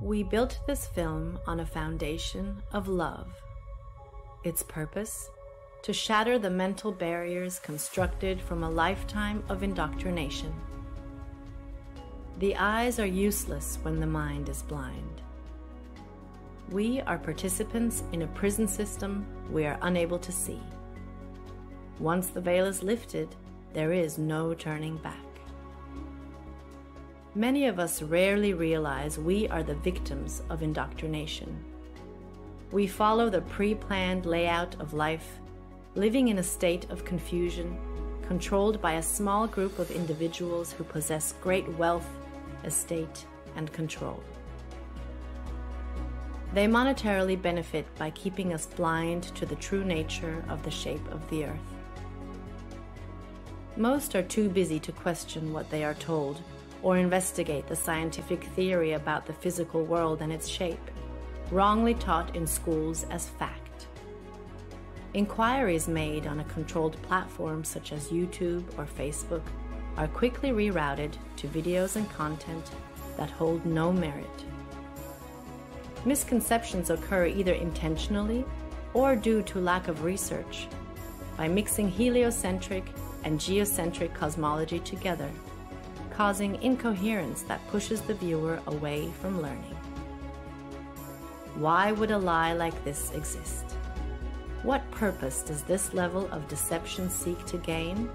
We built this film on a foundation of love. Its purpose? To shatter the mental barriers constructed from a lifetime of indoctrination. The eyes are useless when the mind is blind. We are participants in a prison system we are unable to see. Once the veil is lifted, there is no turning back. Many of us rarely realize we are the victims of indoctrination. We follow the pre-planned layout of life, living in a state of confusion, controlled by a small group of individuals who possess great wealth, estate, and control. They monetarily benefit by keeping us blind to the true nature of the shape of the earth. Most are too busy to question what they are told or investigate the scientific theory about the physical world and its shape, wrongly taught in schools as fact. Inquiries made on a controlled platform such as YouTube or Facebook are quickly rerouted to videos and content that hold no merit. Misconceptions occur either intentionally or due to lack of research by mixing heliocentric and geocentric cosmology together, causing incoherence that pushes the viewer away from learning. Why would a lie like this exist? What purpose does this level of deception seek to gain?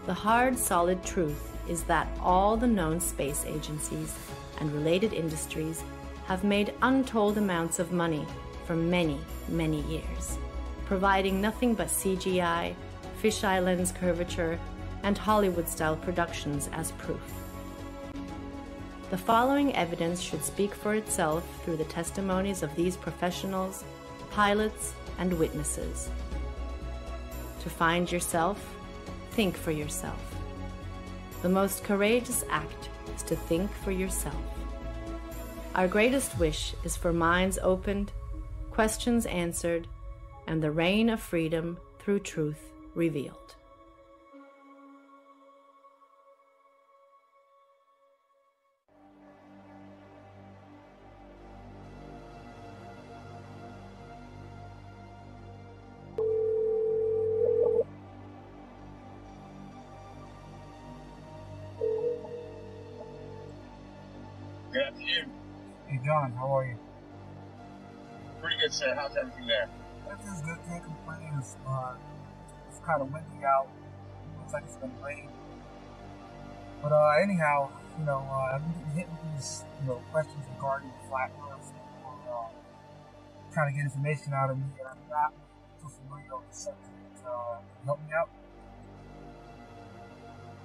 The hard, solid truth is that all the known space agencies and related industries have made untold amounts of money for many, many years, providing nothing but CGI, fisheye lens curvature, and Hollywood-style productions as proof. The following evidence should speak for itself through the testimonies of these professionals, pilots, and witnesses. To find yourself, think for yourself. The most courageous act is to think for yourself. Our greatest wish is for minds opened, questions answered, and the reign of freedom through truth revealed. Good afternoon. Hey John, how are you? Pretty good, sir. How's everything there? Everything's good, can't complain. It's kind of windy out. Looks like it's gonna rain. But anyhow, I've been getting hit with these, questions regarding the flat earth. Trying to get information out of me, and I'm not too familiar with the subject. Can you help me out?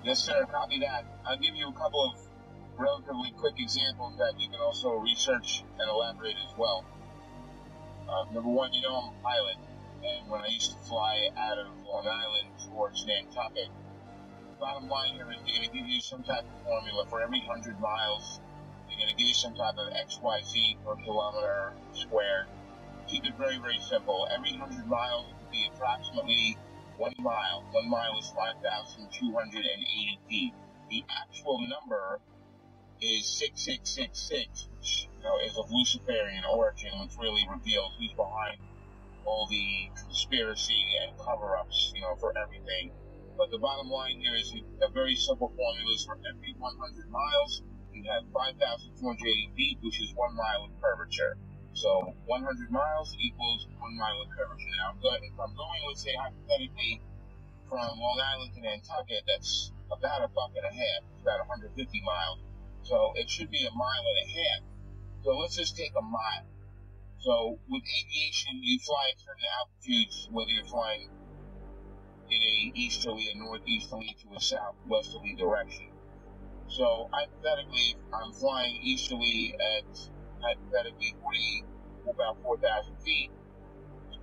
Yes, sir. Copy that. I'll give you a couple of relatively quick examples that you can also research and elaborate as well. Number one, I'm a pilot, and when I used to fly out of Long Island towards Nantucket, bottom line here is they're going to give you some type of formula for every 100 miles. They're going to give you some type of XYZ per kilometer squared. Keep it very, very simple. Every 100 miles would be approximately 1 mile. 1 mile is 5,280 feet. The actual number is 6666, which is of Luciferian origin, which really reveals who's behind all the conspiracy and cover-ups, for everything. But the bottom line here is a very simple formula is for every 100 miles, you have 5,280 feet, which is 1 mile of curvature. So 100 miles equals 1 mile of curvature. Now, if I'm going, let's say, hypothetically, from Long Island to Nantucket, that's about $1.50. It's about 150 miles. So it should be 1.5 miles. So let's just take a mile. So with aviation, you fly at certain altitudes, whether you're flying in a easterly, a northeasterly, to a southwesterly direction. So hypothetically, if I'm flying easterly at hypothetically about 4,000 feet,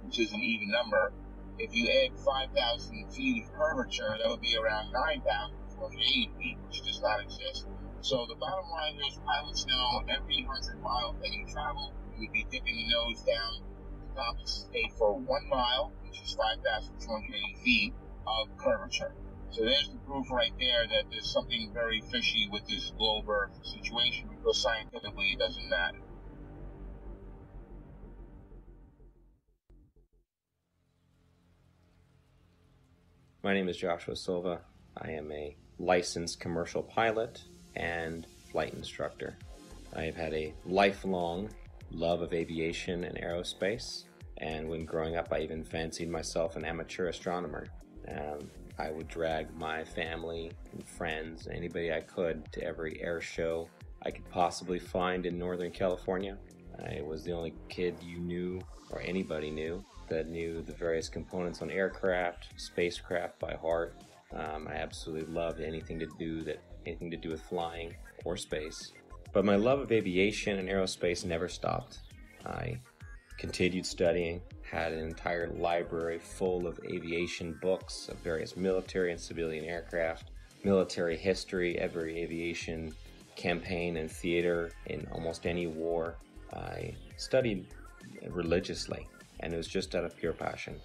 which is an even number. If you add 5,000 feet of curvature, that would be around 9,480 feet, which does not exist. So the bottom line is pilots know every 100 miles that you travel, you would be dipping the nose down to compensate for 1 mile, which is 5,280 feet of curvature. So there's the proof right there that there's something very fishy with this globe Earth situation, because scientifically it doesn't matter. My name is Joshua Silva. I am a licensed commercial pilot and flight instructor. I have had a lifelong love of aviation and aerospace, and when growing up I even fancied myself an amateur astronomer. I would drag my family and friends, anybody I could, to every air show I could possibly find in Northern California. I was the only kid you knew, or anybody knew, that knew the various components on aircraft, spacecraft by heart. I absolutely loved anything to do with flying or space. But my love of aviation and aerospace never stopped. I continued studying, had an entire library full of aviation books of various military and civilian aircraft, military history, every aviation campaign and theater in almost any war. I studied religiously, and it was just out of pure passion.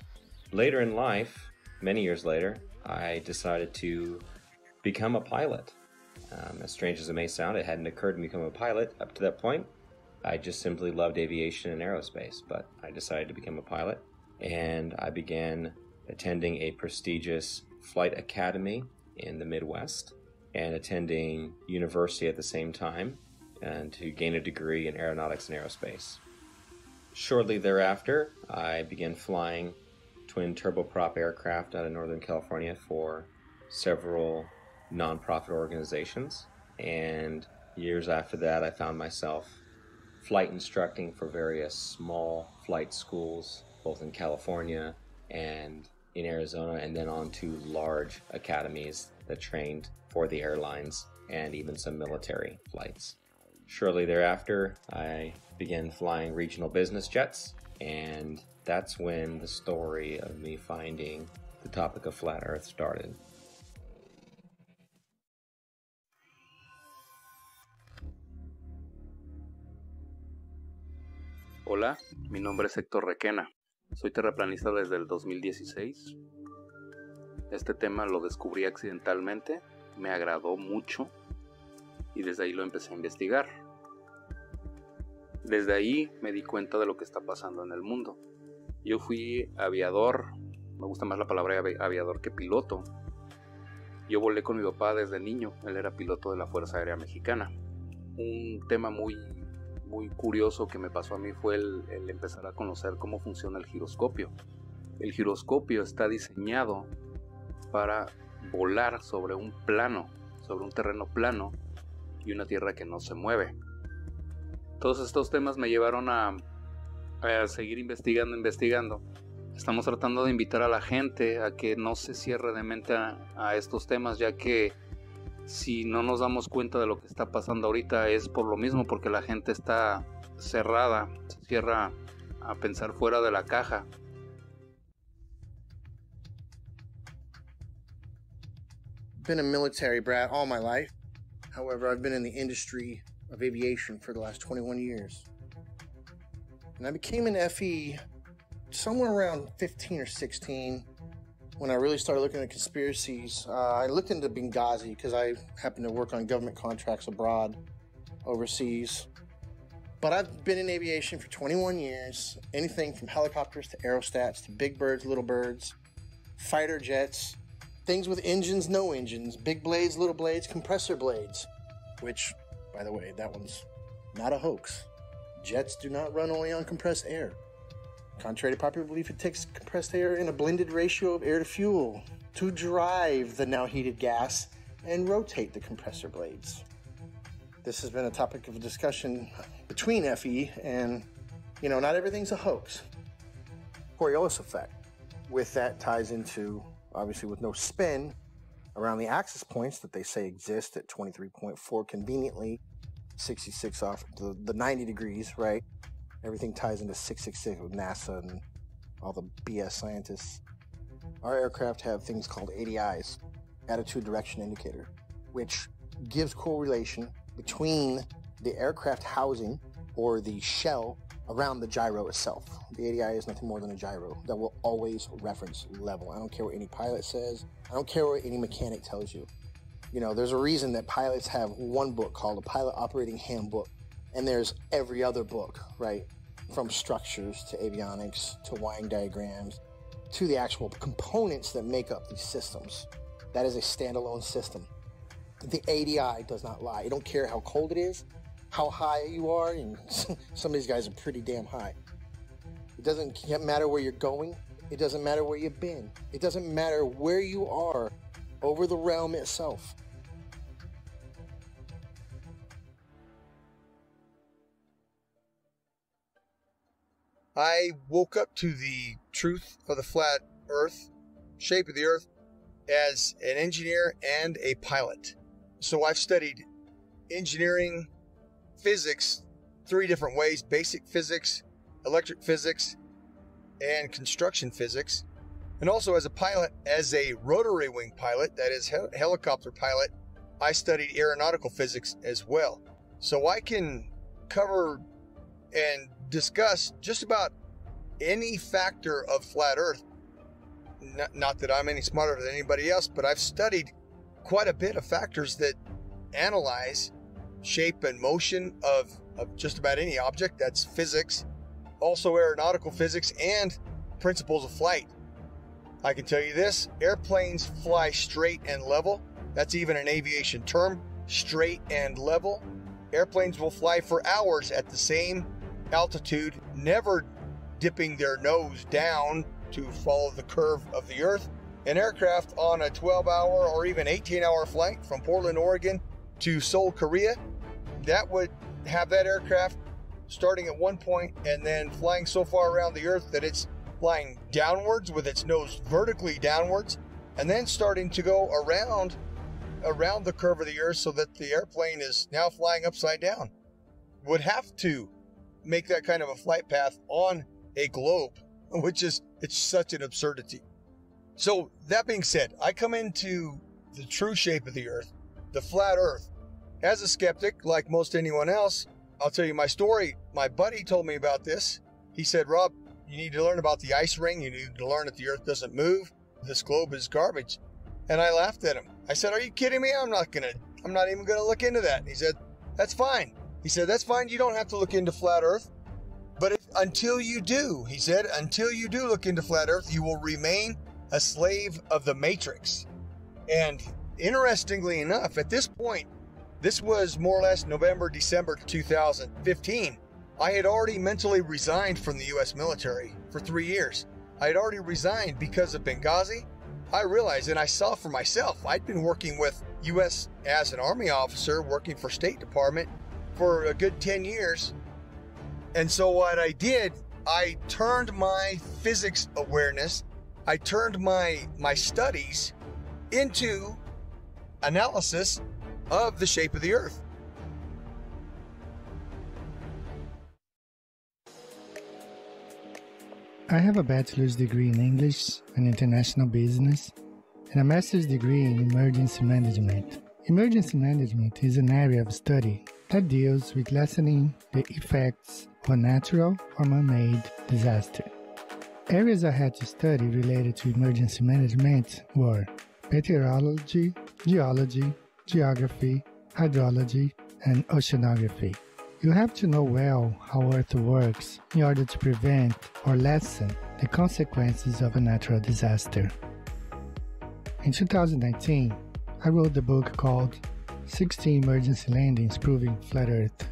Later in life, many years later, I decided to become a pilot. As strange as it may sound, it hadn't occurred to me to become a pilot up to that point. I just simply loved aviation and aerospace, but I decided to become a pilot, and I began attending a prestigious flight academy in the Midwest and attending university at the same time, and to gain a degree in aeronautics and aerospace. Shortly thereafter, I began flying twin turboprop aircraft out of Northern California for several nonprofit organizations, and years after that I found myself flight instructing for various small flight schools, both in California and in Arizona, and then on to large academies that trained for the airlines and even some military flights. Shortly thereafter, I began flying regional business jets, and that's when the story of me finding the topic of flat Earth started. Hola, mi nombre es Héctor Requena. Soy terraplanista desde el 2016. Este tema lo descubrí accidentalmente, me agradó mucho y desde ahí lo empecé a investigar. Desde ahí me di cuenta de lo que está pasando en el mundo. Yo fui aviador, me gusta más la palabra aviador que piloto. Yo volé con mi papá desde niño, él era piloto de la Fuerza Aérea Mexicana. Un tema muy curioso que me pasó a mí fue el empezar a conocer cómo funciona el giroscopio. El giroscopio está diseñado para volar sobre un plano, sobre un terreno plano y una tierra que no se mueve. Todos estos temas me llevaron a seguir investigando. Estamos tratando de invitar a la gente a que no se cierre de mente a estos temas, ya que si no nos damos cuenta de lo que está pasando ahorita es por lo mismo, porque la gente está cerrada, se cierra a pensar fuera de la caja. Been a military brat all my life. However, I've been in the industry of aviation for the last 21 years. And I became an FE somewhere around 15 or 16. When I really started looking at conspiracies, I looked into Benghazi because I happen to work on government contracts abroad, overseas. But I've been in aviation for 21 years, anything from helicopters to aerostats to big birds, little birds, fighter jets, things with engines, no engines, big blades, little blades, compressor blades, which, by the way, that one's not a hoax. Jets do not run only on compressed air. Contrary to popular belief, it takes compressed air in a blended ratio of air to fuel to drive the now heated gas and rotate the compressor blades. This has been a topic of discussion between FE and, not everything's a hoax. Coriolis effect. With that ties into, obviously with no spin, around the axis points that they say exist at 23.4 conveniently, 66 off the 90 degrees, right? Everything ties into 666 with NASA and all the BS scientists. Our aircraft have things called ADIs, attitude direction indicator, which gives correlation between the aircraft housing or the shell around the gyro itself. The ADI is nothing more than a gyro that will always reference level. I don't care what any pilot says. I don't care what any mechanic tells you. You know, there's a reason that pilots have one book called a Pilot Operating Handbook, and there's every other book, right? From structures to avionics to wiring diagrams to the actual components that make up these systems. That is a standalone system. The ADI does not lie. You don't care how cold it is, how high you are, and some of these guys are pretty damn high. It doesn't matter where you're going. It doesn't matter where you've been. It doesn't matter where you are over the realm itself. I woke up to the truth of the flat earth, shape of the earth, as an engineer and a pilot. So I've studied engineering, physics, 3 different ways: basic physics, electric physics, and construction physics. And also as a pilot, as a rotary wing pilot, that is helicopter pilot, I studied aeronautical physics as well. So I can cover and discuss just about any factor of flat earth. Not that I'm any smarter than anybody else, but I've studied quite a bit of factors that analyze shape and motion of just about any object. That's physics, also aeronautical physics, and principles of flight. I can tell you this: airplanes fly straight and level. That's even an aviation term, straight and level. Airplanes will fly for hours at the same altitude, never dipping their nose down to follow the curve of the earth. An aircraft on a 12-hour or even 18-hour flight from Portland, Oregon to Seoul, Korea, that would have that aircraft starting at one point and then flying so far around the earth that it's flying downwards with its nose vertically downwards, and then starting to go around the curve of the earth so that the airplane is now flying upside down. Would have to make that kind of a flight path on a globe, which is, it's such an absurdity. So that being said, I come into the true shape of the earth, the flat earth, as a skeptic, like most anyone else. I'll tell you my story. My buddy told me about this. He said, Rob, you need to learn about the ice ring. You need to learn that the earth doesn't move. This globe is garbage. And I laughed at him. I said, are you kidding me? I'm not even gonna look into that. And he said, that's fine. He said, that's fine. You don't have to look into flat earth. But until you do, he said, until you do look into flat earth, you will remain a slave of the matrix. And interestingly enough, at this point, this was more or less November, December 2015. I had already mentally resigned from the U.S. military for 3 years. I had already resigned because of Benghazi. I realized, and I saw for myself, I'd been working with U.S. as an Army officer, working for State Department for a good 10 years. And so what I did, I turned my physics awareness, I turned my studies into analysis of the shape of the earth. I have a bachelor's degree in English and International Business and a master's degree in Emergency Management. Emergency Management is an area of study that deals with lessening the effects of a natural or man-made disaster. Areas I had to study related to emergency management were meteorology, geology, geography, hydrology, and oceanography. You have to know well how Earth works in order to prevent or lessen the consequences of a natural disaster. In 2019, I wrote the book called 16 Emergency Landings Proving Flat Earth.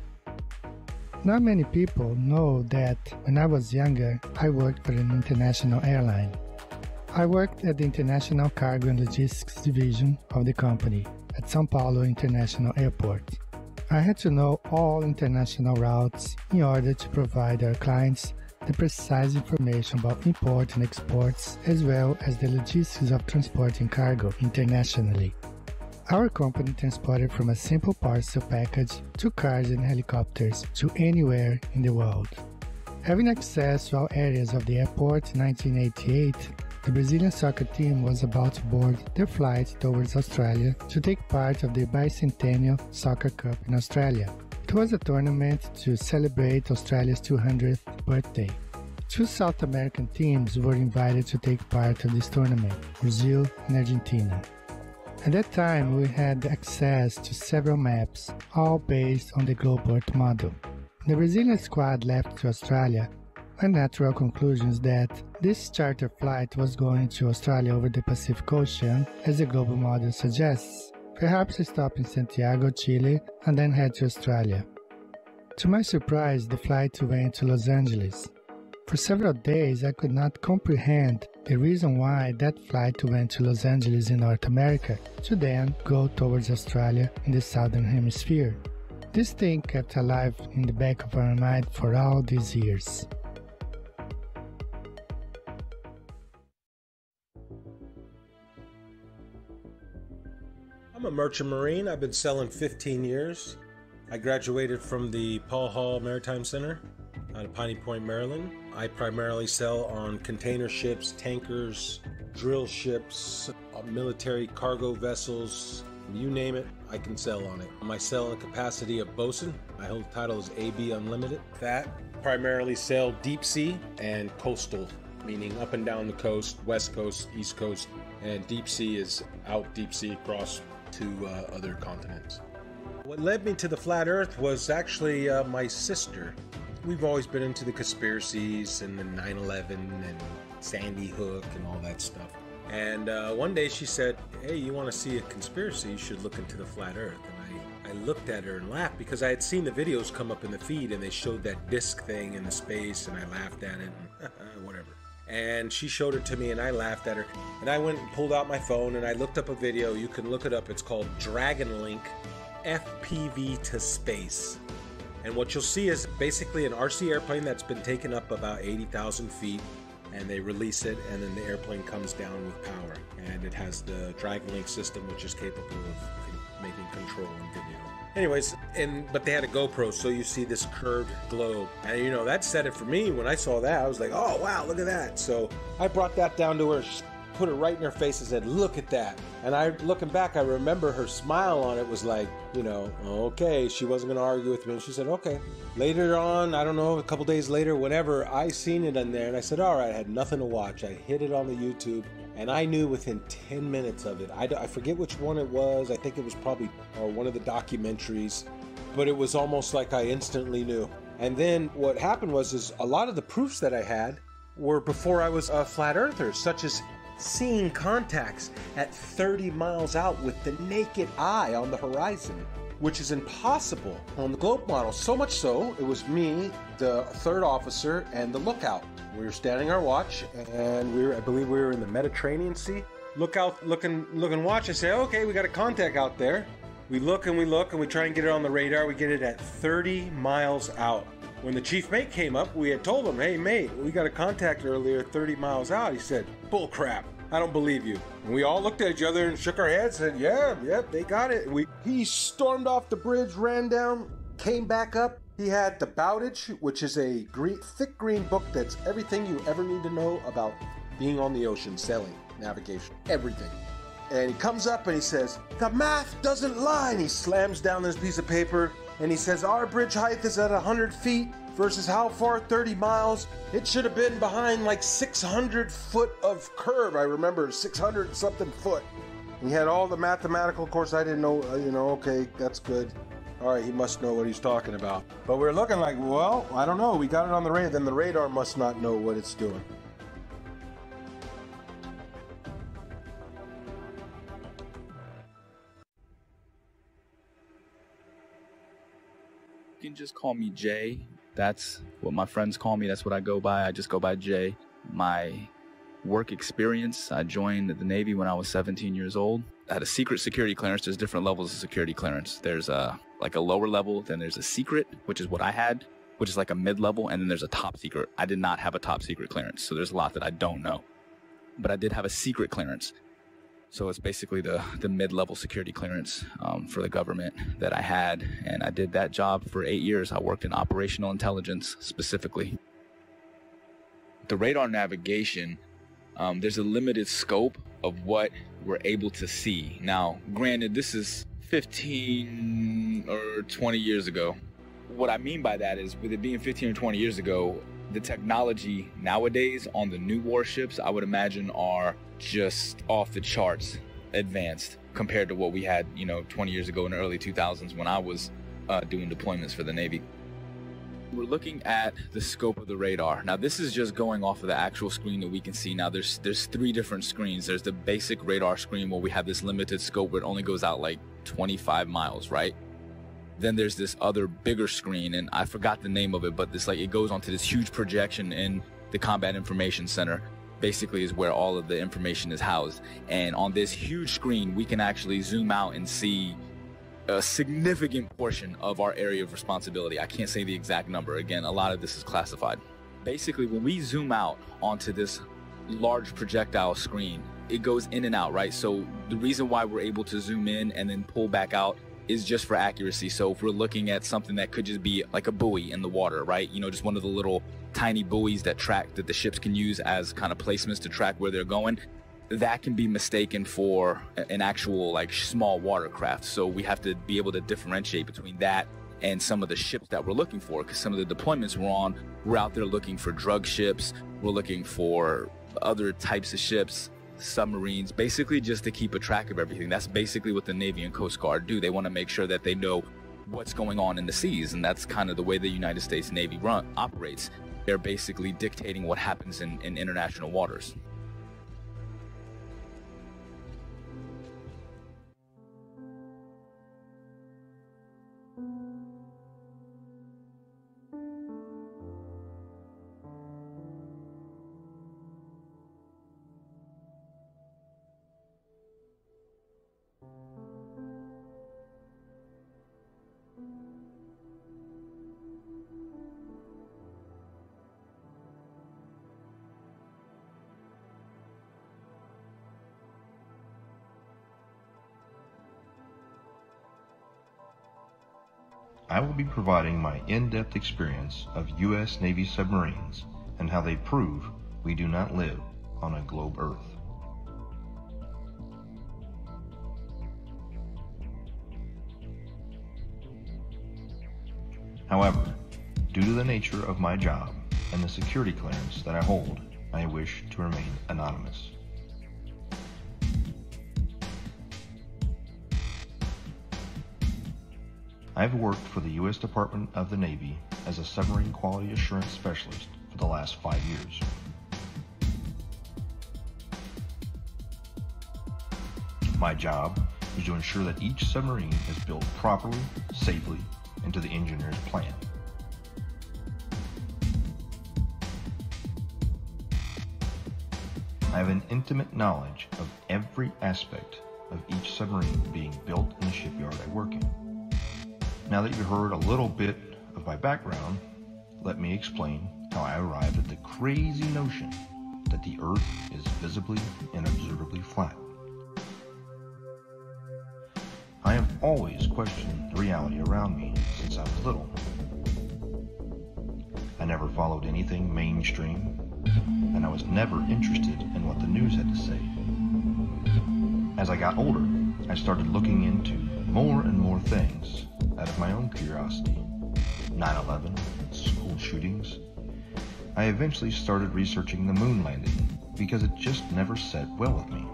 Not many people know that when I was younger, I worked for an international airline. I worked at the International Cargo and Logistics Division of the company at São Paulo International Airport. I had to know all international routes in order to provide our clients the precise information about import and exports, as well as the logistics of transporting cargo internationally. Our company transported from a simple parcel package to cars and helicopters to anywhere in the world. Having access to all areas of the airport in 1988, the Brazilian soccer team was about to board their flight towards Australia to take part of the bicentennial Soccer Cup in Australia. It was a tournament to celebrate Australia's 200th birthday. 2 South American teams were invited to take part of this tournament, Brazil and Argentina. At that time, we had access to several maps, all based on the globe Earth model. The Brazilian squad left to Australia a natural conclusion is that this charter flight was going to Australia over the Pacific Ocean, as the global model suggests, perhaps stop in Santiago, Chile, and then head to Australia. To my surprise, the flight went to Los Angeles. For several days, I could not comprehend the reason why that flight went to Los Angeles in North America, to then go towards Australia in the Southern Hemisphere. This thing kept alive in the back of our mind for all these years. I'm a merchant marine. I've been sailing 15 years. I graduated from the Paul Hall Maritime Center out of Piney Point, Maryland. I primarily sail on container ships, tankers, drill ships, military cargo vessels, you name it, I can sail on it. I sail in the capacity of bosun. My whole title is AB Unlimited. That primarily sail deep sea and coastal, meaning up and down the coast, west coast, east coast, and deep sea is out deep sea across to other continents. What led me to the flat earth was actually my sister. We've always been into the conspiracies and the 9/11 and Sandy Hook and all that stuff. And one day she said, hey, you want to see a conspiracy? You should look into the flat earth. And I looked at her and laughed because I had seen the videos come up in the feed and they showed that disc thing in the space and I laughed at it and whatever. And she showed it to me and I laughed at her. And I went and pulled out my phone and I looked up a video. You can look it up. It's called Dragon Link FPV to Space. And what you'll see is basically an RC airplane that's been taken up about 80,000 feet. And they release it and then the airplane comes down with power. And it has the Dragon Link system which is capable of making control and video. Anyways, but they had a GoPro, so you see this curved globe. And you know, that said it for me. When I saw that, I was like, oh wow, look at that. So I brought that down to her, put it right in her face and said, look at that. And looking back, I remember her smile on it was like, you know, okay, she wasn't going to argue with me. And she said, okay. Later on, I don't know, a couple days later, whenever I seen it in there, and I said, all right, I had nothing to watch. I hit it on the YouTube, and I knew within 10 minutes of it. I forget which one it was. I think it was probably one of the documentaries, but it was almost like I instantly knew. And then what happened was a lot of the proofs that I had were before I was a flat earther, such as seeing contacts at 30 miles out with the naked eye on the horizon, which is impossible on the globe model. So much so, it was me, the third officer, and the lookout. We were standing our watch, and I believe we were in the Mediterranean Sea. Look out, look and watch. I say, okay, we got a contact out there. We look and we try and get it on the radar. We get it at 30 miles out. When the chief mate came up, we had told him, hey mate, we got a contact earlier 30 miles out. He said, bull crap, I don't believe you. And we all looked at each other and shook our heads and said, yep, they got it. He stormed off the bridge, ran down, came back up. He had the Bowditch, which is a thick green book that's everything you ever need to know about being on the ocean, sailing, navigation, everything. And he comes up and he says, the math doesn't lie. And he slams down this piece of paper and he says, our bridge height is at 100 feet versus how far? 30 miles. It should have been behind like 600 foot of curve. I remember 600 something foot. He had all the mathematical, of course I didn't know, okay, that's good. All right, he must know what he's talking about. But we're looking like, well, I don't know. We got it on the radar. Then the radar must not know what it's doing. You can just call me Jay. That's what my friends call me. That's what I go by. I just go by Jay. My work experience, I joined the Navy when I was 17 years old. I had a secret security clearance. There's different levels of security clearance. There's like a lower level, then there's a secret, which is what I had, which is like a mid-level, and then there's a top secret. I did not have a top secret clearance, so there's a lot that I don't know. But I did have a secret clearance. So it's basically the mid-level security clearance for the government that I had. And I did that job for 8 years. I worked in operational intelligence specifically. The radar navigation, there's a limited scope of what we're able to see. Now, granted, this is 15 or 20 years ago. what I mean by that is, with it being 15 or 20 years ago, the technology nowadays on the new warships, I would imagine, are just off the charts advanced compared to what we had, 20 years ago in the early 2000s when I was doing deployments for the Navy. We're looking at the scope of the radar. Now, this is just going off of the actual screen that we can see. Now, there's 3 different screens. There's the basic radar screen where we have this limited scope where it only goes out like 25 miles, right? Then there's this other bigger screen, and I forgot the name of it, but it goes onto this huge projection in the Combat Information Center. Basically is where all of the information is housed. And on this huge screen, we can actually zoom out and see a significant portion of our area of responsibility. I can't say the exact number. Again, a lot of this is classified. Basically, when we zoom out onto this large projectile screen, it goes in and out, right? So the reason why we're able to zoom in and then pull back out is just for accuracy. So if we're looking at something that could just be like a buoy in the water, right? Just one of the little tiny buoys that the ships can use as kind of placements to track where they're going, that can be mistaken for an actual like small watercraft. So we have to be able to differentiate between that and some of the ships that we're looking for, because some of the deployments we're on, we're out there looking for drug ships, we're looking for other types of ships, submarines, basically just to keep a track of everything. That's basically what the Navy and Coast Guard do. They want to make sure that they know what's going on in the seas, and that's kind of the way the United States Navy operates. They're basically dictating what happens in international waters. I will be providing my in-depth experience of U.S. Navy submarines and how they prove we do not live on a globe Earth. However, due to the nature of my job and the security clearance that I hold, I wish to remain anonymous. I've worked for the U.S. Department of the Navy as a submarine quality assurance specialist for the last 5 years. My job is to ensure that each submarine is built properly, safely, and to the engineer's plan. I have an intimate knowledge of every aspect of each submarine being built in the shipyard I work in. Now that you've heard a little bit of my background, let me explain how I arrived at the crazy notion that the Earth is visibly and observably flat. I have always questioned the reality around me since I was little. I never followed anything mainstream, and I was never interested in what the news had to say. As I got older, I started looking into more and more things out of my own curiosity. 9/11, school shootings. I eventually started researching the moon landing because it just never set well with me.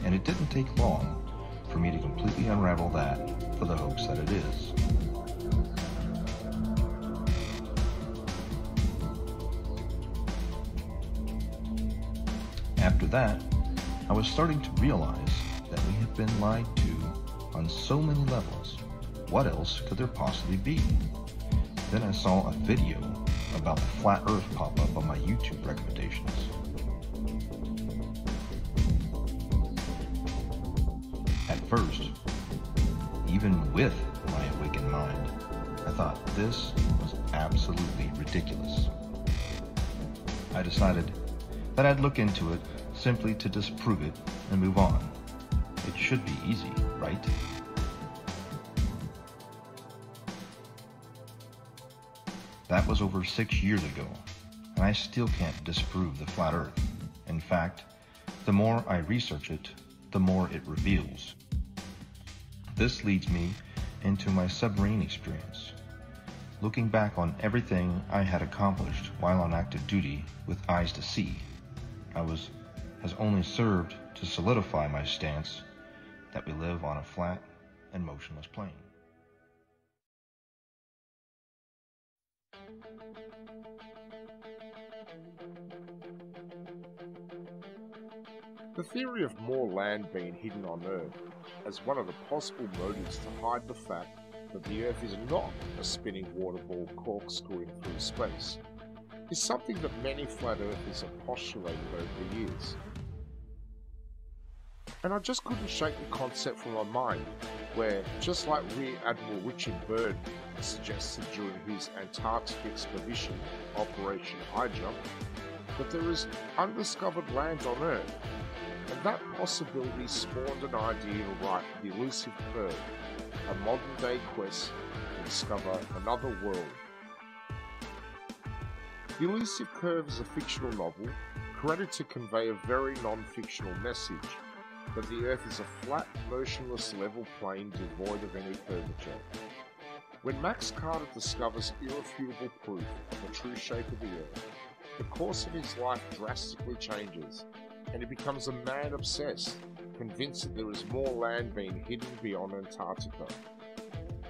And it didn't take long for me to completely unravel that for the hoax that it is. After that, I was starting to realize that we have been lied to on so many levels. What else could there possibly be? Then I saw a video about the flat Earth pop up on my YouTube recommendations. At first, even with my awakened mind, I thought this was absolutely ridiculous. I decided that I'd look into it simply to disprove it and move on. It should be easy, right? That was over 6 years ago, and I still can't disprove the flat Earth. In fact, the more I research it, the more it reveals. This leads me into my submarine experience. looking back on everything I had accomplished while on active duty with eyes to see, has only served to solidify my stance that we live on a flat and motionless plane. The theory of more land being hidden on Earth as one of the possible motives to hide the fact that the Earth is not a spinning water ball corkscrewing through space is something that many flat earthers have postulated over the years. And I just couldn't shake the concept from my mind, where, just like Rear Admiral Richard Byrd suggested during his Antarctic expedition, Operation High Jump, that there is undiscovered land on Earth, and that possibility spawned an idea to write The Elusive Curve, a modern-day quest to discover another world. The Elusive Curve is a fictional novel created to convey a very non-fictional message, that the Earth is a flat, motionless, level plane devoid of any curvature. When Max Carter discovers irrefutable proof of the true shape of the Earth, the course of his life drastically changes, and he becomes a man obsessed, convinced that there is more land being hidden beyond Antarctica,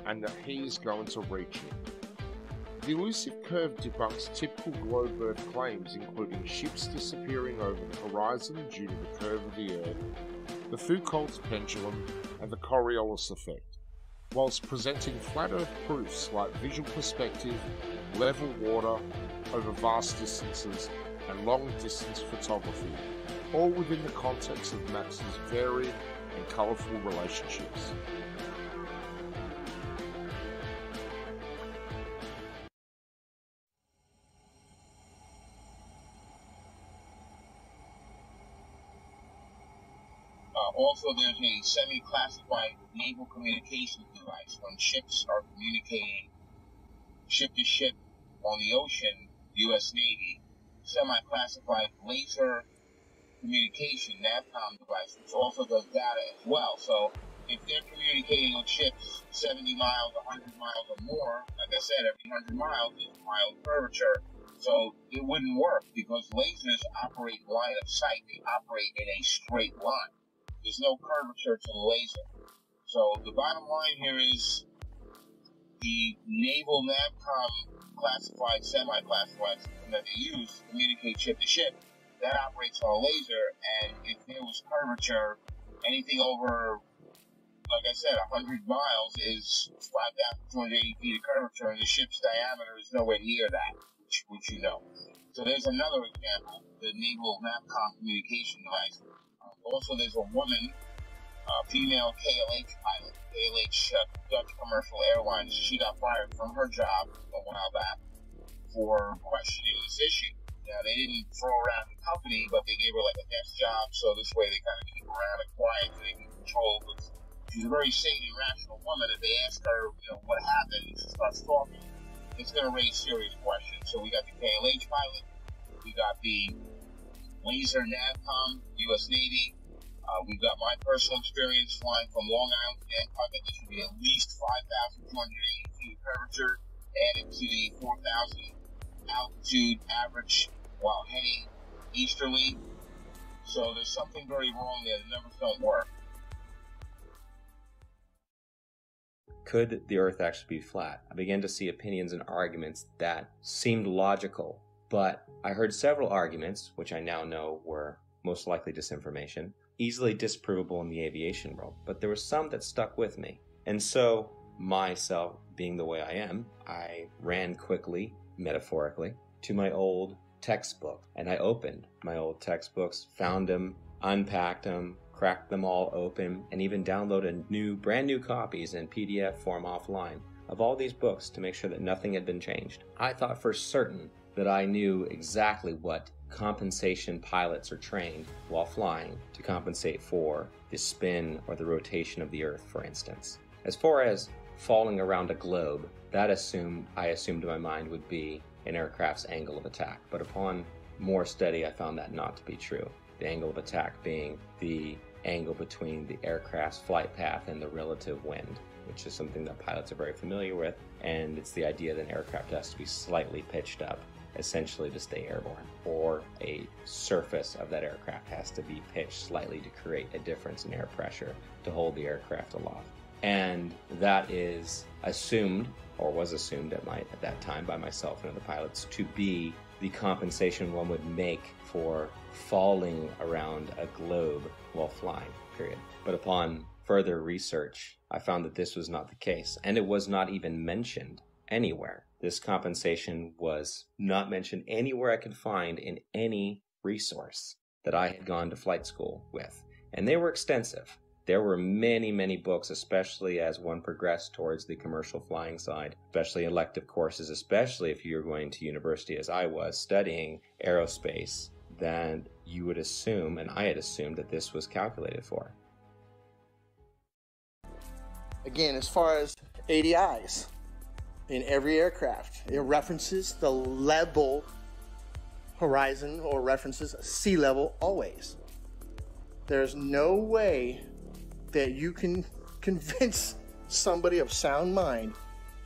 and that he is going to reach it. The Elusive Curve debunks typical globe Earth claims, including ships disappearing over the horizon due to the curve of the Earth, the Foucault's pendulum, and the Coriolis effect, whilst presenting flat Earth proofs like visual perspective, level water over vast distances, and long-distance photography, all within the context of Max's varied and colourful relationships. Also, there's a semi-classified naval communications device when ships are communicating ship to ship on the ocean, U.S. Navy, semi-classified laser communication NAVCOM device, which also does data as well. So if they're communicating with ships 70 miles, 100 miles or more, like I said, every 100 miles is a mile of curvature. So it wouldn't work because lasers operate line of sight. They operate in a straight line. There's no curvature to the laser. So the bottom line here is the naval NAVCOM classified, semi-classified system that they use to communicate ship to ship, that operates on a laser, and if there was curvature, anything over, like I said, 100 miles is 5,280 feet of curvature, and the ship's diameter is nowhere near that, which you know. So there's another example, the naval NAVCOM communication device. Also, there's a woman, female KLH pilot, KLH Dutch Commercial Airlines. She got fired from her job a while back for questioning this issue. Now, they didn't throw around the company, but they gave her like a desk job, so this way they kind of keep her around and quiet so they can control. But she's a very sane and rational woman. If they ask her, what happened, and she starts talking, it's going to raise serious questions. So we got the KLH pilot, we got the laser NAVCOM, U.S. Navy. We've got my personal experience flying from Long Island to Bangkok. There should be at least 5,280 feet of curvature added to the 4,000 altitude average while heading easterly. So there's something very wrong there. The numbers don't work. Could the Earth actually be flat? I began to see opinions and arguments that seemed logical, but I heard several arguments, which I now know were most likely disinformation, easily disprovable in the aviation world, but there were some that stuck with me. And so, myself being the way I am, I ran quickly, metaphorically, to my old textbook, and I opened my old textbooks, found them, unpacked them, cracked them all open, and even downloaded brand new copies in PDF form offline of all these books to make sure that nothing had been changed. I thought for certain that I knew exactly what compensation pilots are trained while flying to compensate for the spin or the rotation of the Earth, for instance. As far as falling around a globe, that I assumed in my mind would be an aircraft's angle of attack. But upon more study, I found that not to be true. The angle of attack being the angle between the aircraft's flight path and the relative wind. which is something that pilots are very familiar with, and it's the idea that an aircraft has to be slightly pitched up, essentially to stay airborne, or a surface of that aircraft has to be pitched slightly to create a difference in air pressure to hold the aircraft aloft. And that is assumed, or was assumed at that time by myself and other pilots, to be the compensation one would make for falling around a globe while flying, period. But upon further research, I found that this was not the case, and it was not even mentioned anywhere. This compensation was not mentioned anywhere I could find in any resource that I had gone to flight school with. And they were extensive. There were many, many books, especially as one progressed towards the commercial flying side, especially elective courses, especially if you're going to university as I was studying aerospace, then you would assume, and I had assumed, that this was calculated for. Again, as far as ADIs, in every aircraft, it references the level horizon or references sea level always. There's no way that you can convince somebody of sound mind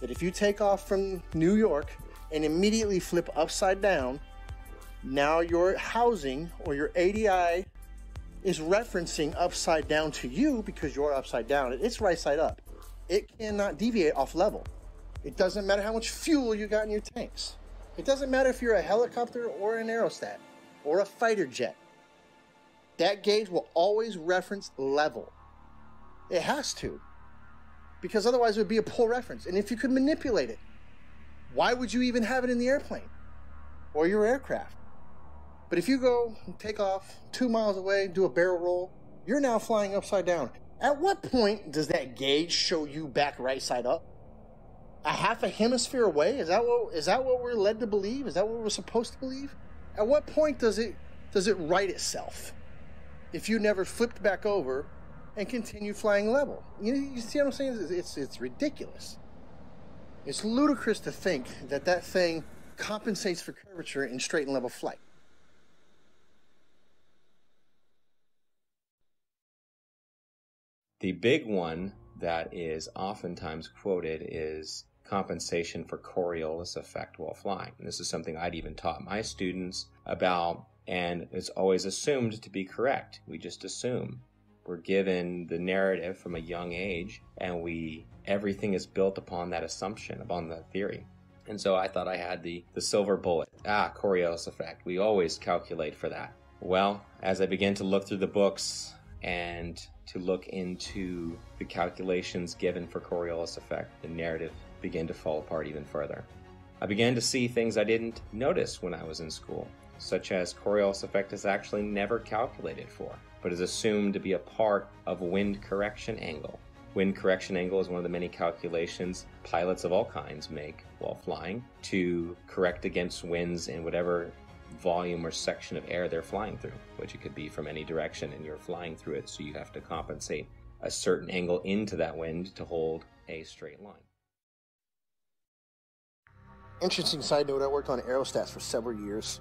that if you take off from New York and immediately flip upside down, now your housing or your ADI is referencing upside down to you because you're upside down. It's right side up. It cannot deviate off level. It doesn't matter how much fuel you got in your tanks. It doesn't matter if you're a helicopter or an aerostat or a fighter jet. That gauge will always reference level. It has to, because otherwise it would be a poor reference. And if you could manipulate it, why would you even have it in the airplane or your aircraft? But if you go and take off 2 miles away, do a barrel roll, you're now flying upside down. At what point does that gauge show you back right side up? A half a hemisphere away? Is that what we're led to believe? Is that what we're supposed to believe? At what point does it right itself if you never flipped back over and continued flying level? You see what I'm saying? It's ridiculous. It's ludicrous to think that thing compensates for curvature in straight and level flight. The big one that is oftentimes quoted is compensation for Coriolis effect while flying. And this is something I'd even taught my students about, and it's always assumed to be correct. We just assume. We're given the narrative from a young age, and everything is built upon that assumption, upon that theory. And so I thought I had the silver bullet. Coriolis effect. We always calculate for that. Well, as I began to look through the books and to look into the calculations given for Coriolis effect, the narrative began to fall apart even further. I began to see things I didn't notice when I was in school, such as Coriolis effect is actually never calculated for, but is assumed to be a part of wind correction angle. Wind correction angle is one of the many calculations pilots of all kinds make while flying to correct against winds in whatever volume or section of air they're flying through, which it could be from any direction, and you're flying through it, so you have to compensate a certain angle into that wind to hold a straight line. Interesting side note, I worked on aerostats for several years,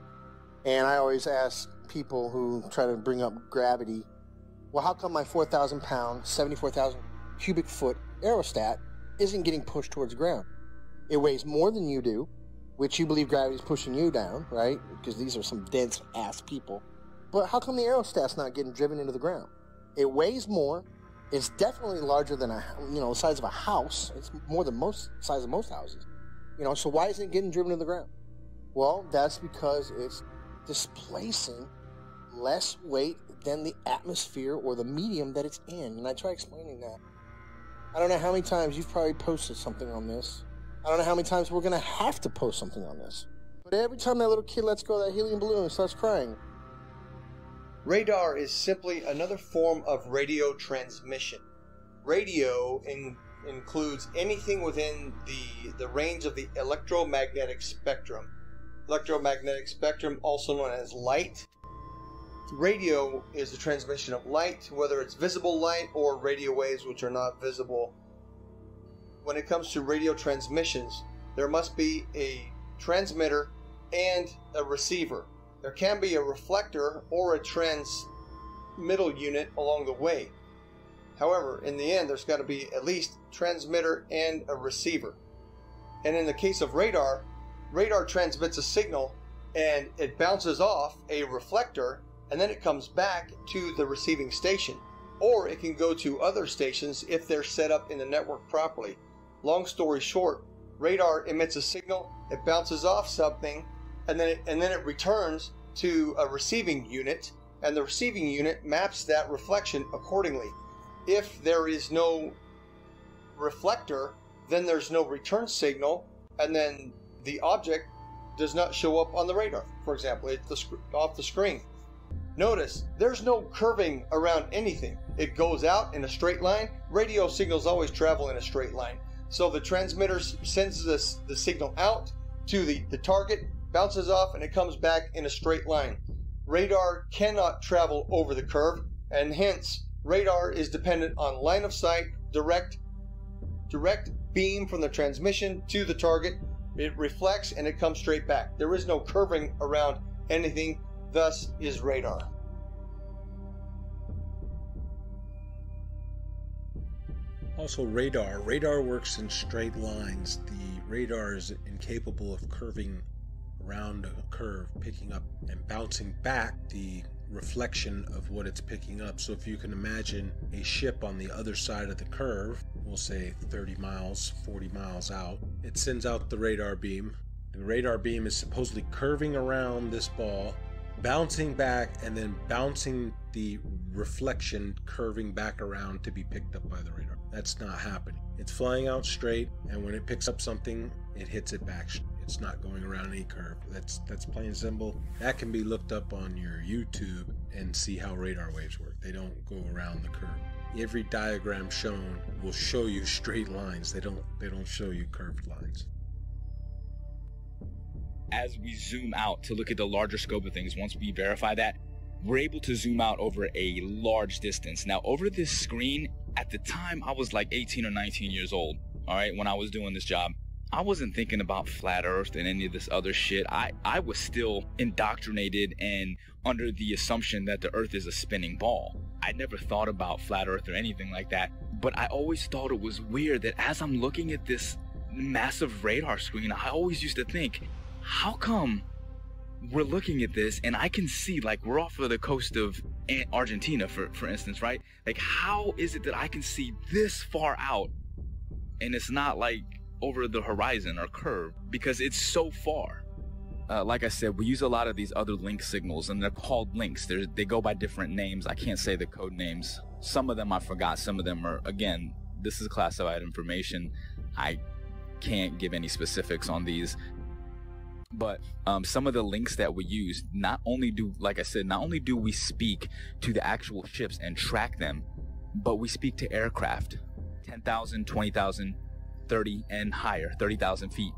and I always ask people who try to bring up gravity, well, how come my 4,000 pound, 74,000 cubic foot aerostat isn't getting pushed towards the ground? It weighs more than you do, which you believe gravity is pushing you down, right? Because these are some dense-ass people. But how come the aerostat's not getting driven into the ground? It weighs more. It's definitely larger than the size of a house. It's more than size of most houses. So why isn't it getting driven to the ground? Well, that's because it's displacing less weight than the atmosphere or the medium that it's in. And I try explaining that. I don't know how many times you've probably posted something on this. I don't know how many times we're going to have to post something on this. But every time that little kid lets go of that helium balloon and starts crying. Radar is simply another form of radio transmission. Radio includes anything within the range of the electromagnetic spectrum. Electromagnetic spectrum, also known as light. Radio is the transmission of light, whether it's visible light or radio waves which are not visible. When it comes to radio transmissions, there must be a transmitter and a receiver. There can be a reflector or a transmittal unit along the way. However, in the end, there's got to be at least transmitter and a receiver. And in the case of radar, radar transmits a signal and it bounces off a reflector, and then it comes back to the receiving station. Or it can go to other stations if they're set up in the network properly. Long story short, radar emits a signal, it bounces off something, and then it returns to a receiving unit, and the receiving unit maps that reflection accordingly. If there is no reflector, then there's no return signal, and then the object does not show up on the radar. For example, it's off the screen. Notice, there's no curving around anything. It goes out in a straight line. Radio signals always travel in a straight line. So the transmitter sends the signal out to the target, bounces off, and it comes back in a straight line. Radar cannot travel over the curve, and hence radar is dependent on line of sight, direct beam from the transmission to the target. It reflects and it comes straight back. There is no curving around anything, thus is radar. Also radar works in straight lines. The radar is incapable of curving around a curve, picking up and bouncing back the reflection of what it's picking up. So if you can imagine a ship on the other side of the curve, we'll say 30 miles, 40 miles out, it sends out the radar beam. The radar beam is supposedly curving around this ball, bouncing back, and then bouncing the reflection, curving back around to be picked up by the radar. That's not happening. It's flying out straight, and when it picks up something, it hits it back. It's not going around any curve. That's plain and simple. That can be looked up on your YouTube and see how radar waves work. They don't go around the curve. Every diagram shown will show you straight lines. They don't show you curved lines. As we zoom out to look at the larger scope of things, once we verify that, we're able to zoom out over a large distance. Now, over this screen, at the time, I was like 18 or 19 years old, all right, when I was doing this job. I wasn't thinking about flat earth and any of this other shit. I was still indoctrinated and under the assumption that the earth is a spinning ball. I never thought about flat earth or anything like that, but I always thought it was weird that as I'm looking at this massive radar screen, I always used to think, how come we're looking at this and I can see, like, we're off of the coast of Argentina, for instance, right? Like, how is it that I can see this far out and it's not like over the horizon or curve, because it's so far? Like I said, we use a lot of these other link signals, and they're called links. They go by different names. I can't say the code names. Some of them I forgot. Some of them are, again, this is classified information. I can't give any specifics on these. But some of the links that we use, not only do we speak to the actual ships and track them, but we speak to aircraft, 10,000, 20,000, 30 and higher, 30,000 feet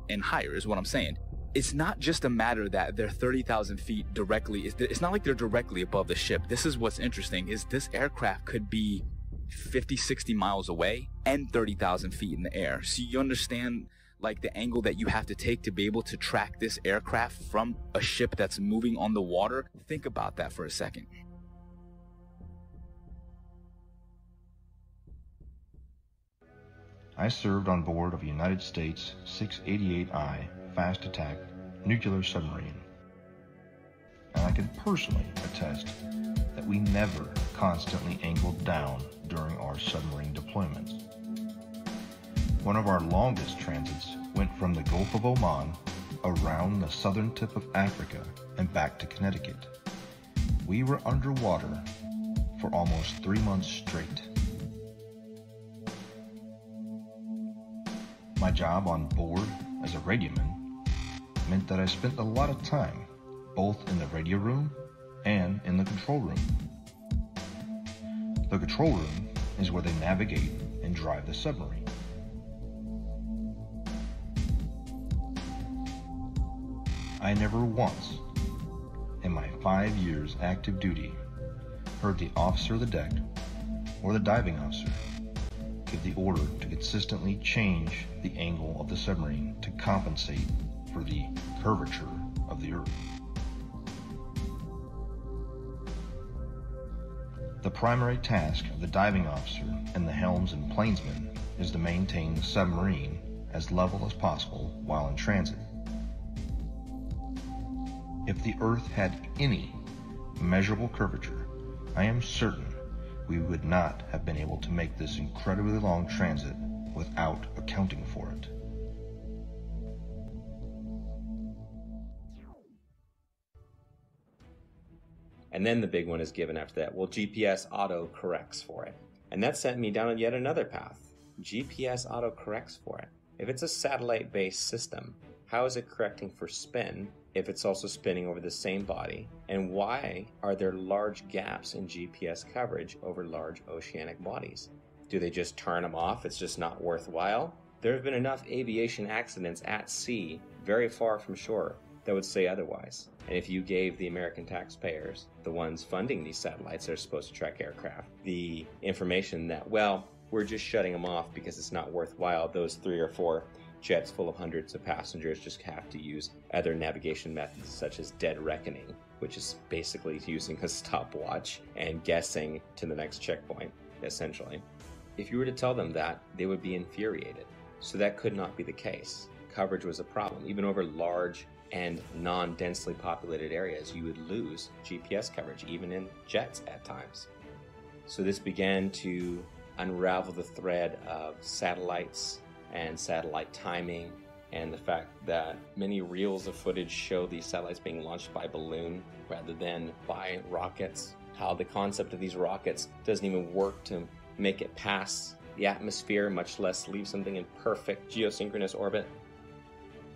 and higher is what I'm saying. It's not just a matter that they're 30,000 feet directly. It's not like they're directly above the ship. This is what's interesting, is this aircraft could be 50, 60 miles away and 30,000 feet in the air. So you understand, like, the angle that you have to take to be able to track this aircraft from a ship that's moving on the water. Think about that for a second. I served on board of a United States 688I fast attack nuclear submarine, and I can personally attest that we never constantly angled down during our submarine deployments. One of our longest transits went from the Gulf of Oman around the southern tip of Africa and back to Connecticut. We were underwater for almost 3 months straight. My job on board as a radioman meant that I spent a lot of time both in the radio room and in the control room. The control room is where they navigate and drive the submarine. I never once, in my 5 years active duty, heard the officer of the deck or the diving officer give the order to consistently change the angle of the submarine to compensate for the curvature of the Earth. The primary task of the diving officer and the helms and plainsman is to maintain the submarine as level as possible while in transit. If the Earth had any measurable curvature, I am certain we would not have been able to make this incredibly long transit without accounting for it. And then the big one is given after that. Well, GPS auto corrects for it. And that sent me down yet another path. GPS auto corrects for it. If it's a satellite-based system, how is it correcting for spin if it's also spinning over the same body? And why are there large gaps in GPS coverage over large oceanic bodies? Do they just turn them off? It's just not worthwhile? There have been enough aviation accidents at sea, very far from shore, that would say otherwise. And if you gave the American taxpayers, the ones funding these satellites that are supposed to track aircraft, the information that, well, we're just shutting them off because it's not worthwhile, those 3 or 4 jets full of hundreds of passengers just have to use other navigation methods such as dead reckoning, which is basically using a stopwatch and guessing to the next checkpoint, essentially. If you were to tell them that, they would be infuriated. So that could not be the case. Coverage was a problem. Even over large and non-densely populated areas, you would lose GPS coverage, even in jets at times. So this began to unravel the thread of satellites and satellite timing, and the fact that many reels of footage show these satellites being launched by balloon rather than by rockets. How the concept of these rockets doesn't even work to make it past the atmosphere, much less leave something in perfect geosynchronous orbit.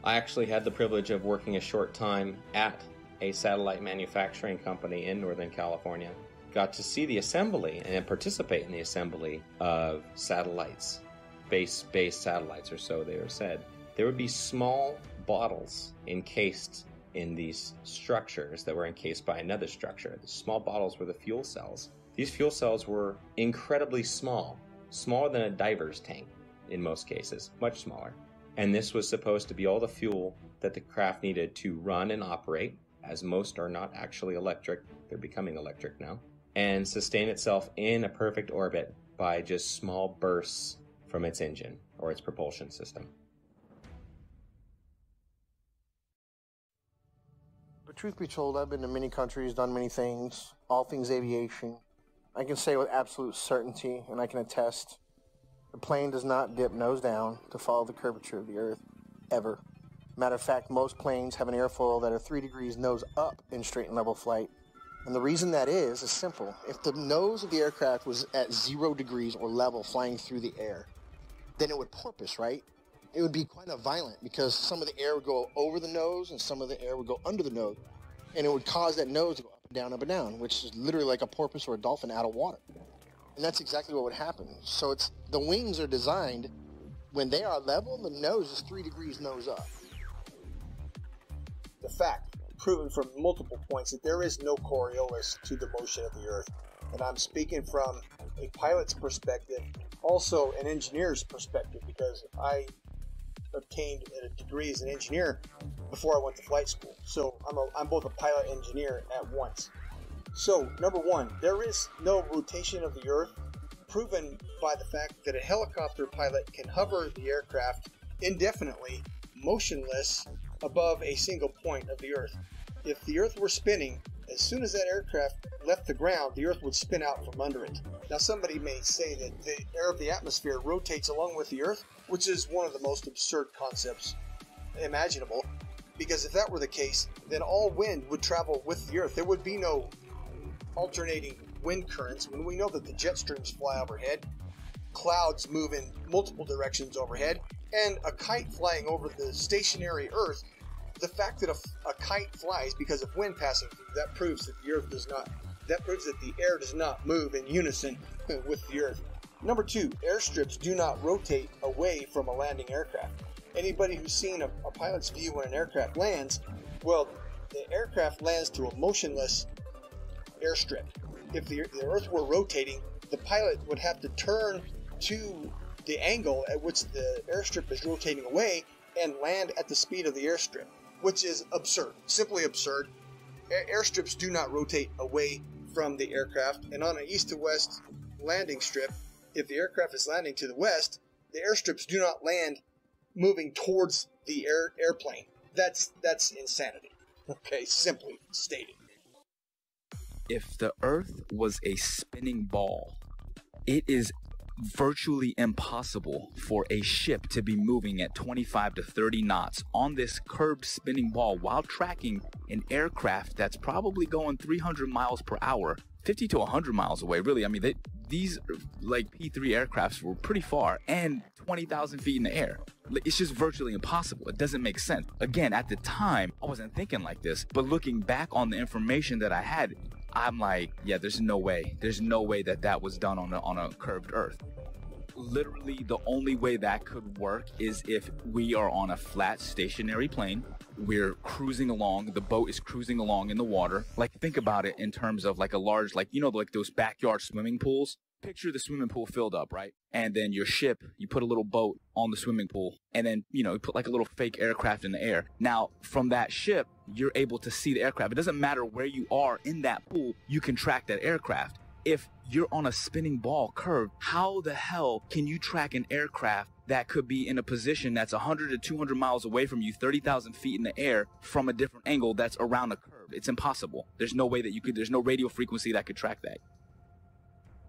I actually had the privilege of working a short time at a satellite manufacturing company in Northern California. Got to see the assembly and participate in the assembly of satellites, space-based satellites, or so they were said. There would be small bottles encased in these structures that were encased by another structure. The small bottles were the fuel cells. These fuel cells were incredibly small, smaller than a diver's tank in most cases, much smaller. And this was supposed to be all the fuel that the craft needed to run and operate, as most are not actually electric, they're becoming electric now, and sustain itself in a perfect orbit by just small bursts from its engine or its propulsion system. But truth be told, I've been to many countries, done many things, all things aviation. I can say with absolute certainty, and I can attest, the plane does not dip nose down to follow the curvature of the Earth, ever. Matter of fact, most planes have an airfoil that are 3 degrees nose up in straight and level flight. And the reason that is simple. If the nose of the aircraft was at 0 degrees or level flying through the air, then it would porpoise, right? It would be quite violent because some of the air would go over the nose and some of the air would go under the nose. And it would cause that nose to go up and down, which is literally like a porpoise or a dolphin out of water. And that's exactly what would happen. So the wings are designed, when they are level, the nose is 3 degrees nose up. The fact, proven from multiple points, that there is no Coriolis to the motion of the Earth. And I'm speaking from a pilot's perspective, also an engineer's perspective, because I obtained a degree as an engineer before I went to flight school. So I'm both a pilot and engineer at once. So, number one, there is no rotation of the Earth, proven by the fact that a helicopter pilot can hover the aircraft indefinitely, motionless, above a single point of the Earth. If the Earth were spinning, as soon as that aircraft left the ground, the Earth would spin out from under it. Now, somebody may say that the air of the atmosphere rotates along with the Earth, which is one of the most absurd concepts imaginable, because if that were the case, then all wind would travel with the Earth. There would be no alternating wind currents when we know that the jet streams fly overhead, clouds move in multiple directions overhead, and a kite flying over the stationary Earth. The fact that a kite flies because of wind passing through, that proves that the Earth does not. That proves that the air does not move in unison with the Earth. Number two, airstrips do not rotate away from a landing aircraft. Anybody who's seen a pilot's view when an aircraft lands, well, the aircraft lands to a motionless airstrip. If the Earth were rotating, the pilot would have to turn to the angle at which the airstrip is rotating away and land at the speed of the airstrip, which is absurd, simply absurd. Airstrips do not rotate away from the aircraft, and on an east to west landing strip, if the aircraft is landing to the west, the airstrips do not land moving towards the airplane. That's insanity. Okay, simply stated. If the Earth was a spinning ball, it is virtually impossible for a ship to be moving at 25 to 30 knots on this curved spinning ball while tracking an aircraft that's probably going 300 miles per hour, 50 to 100 miles away. Really, I mean, these like P-3 aircrafts were pretty far and 20,000 feet in the air. It's just virtually impossible. It doesn't make sense. Again, at the time, I wasn't thinking like this, but looking back on the information that I had, I'm like, yeah, there's no way. There's no way that that was done on a curved Earth. Literally, the only way that could work is if we are on a flat, stationary plane. We're cruising along. The boat is cruising along in the water. Like, think about it in terms of like a large, like, you know, like those backyard swimming pools. Picture the swimming pool filled up, right? And then your ship, you put a little boat on the swimming pool, and then, you know, you put like a little fake aircraft in the air. Now, from that ship, you're able to see the aircraft. It doesn't matter where you are in that pool, you can track that aircraft. If you're on a spinning ball curve, how the hell can you track an aircraft that could be in a position that's 100 to 200 miles away from you, 30,000 feet in the air from a different angle that's around a curve? It's impossible. There's no way that you could, there's no radio frequency that could track that.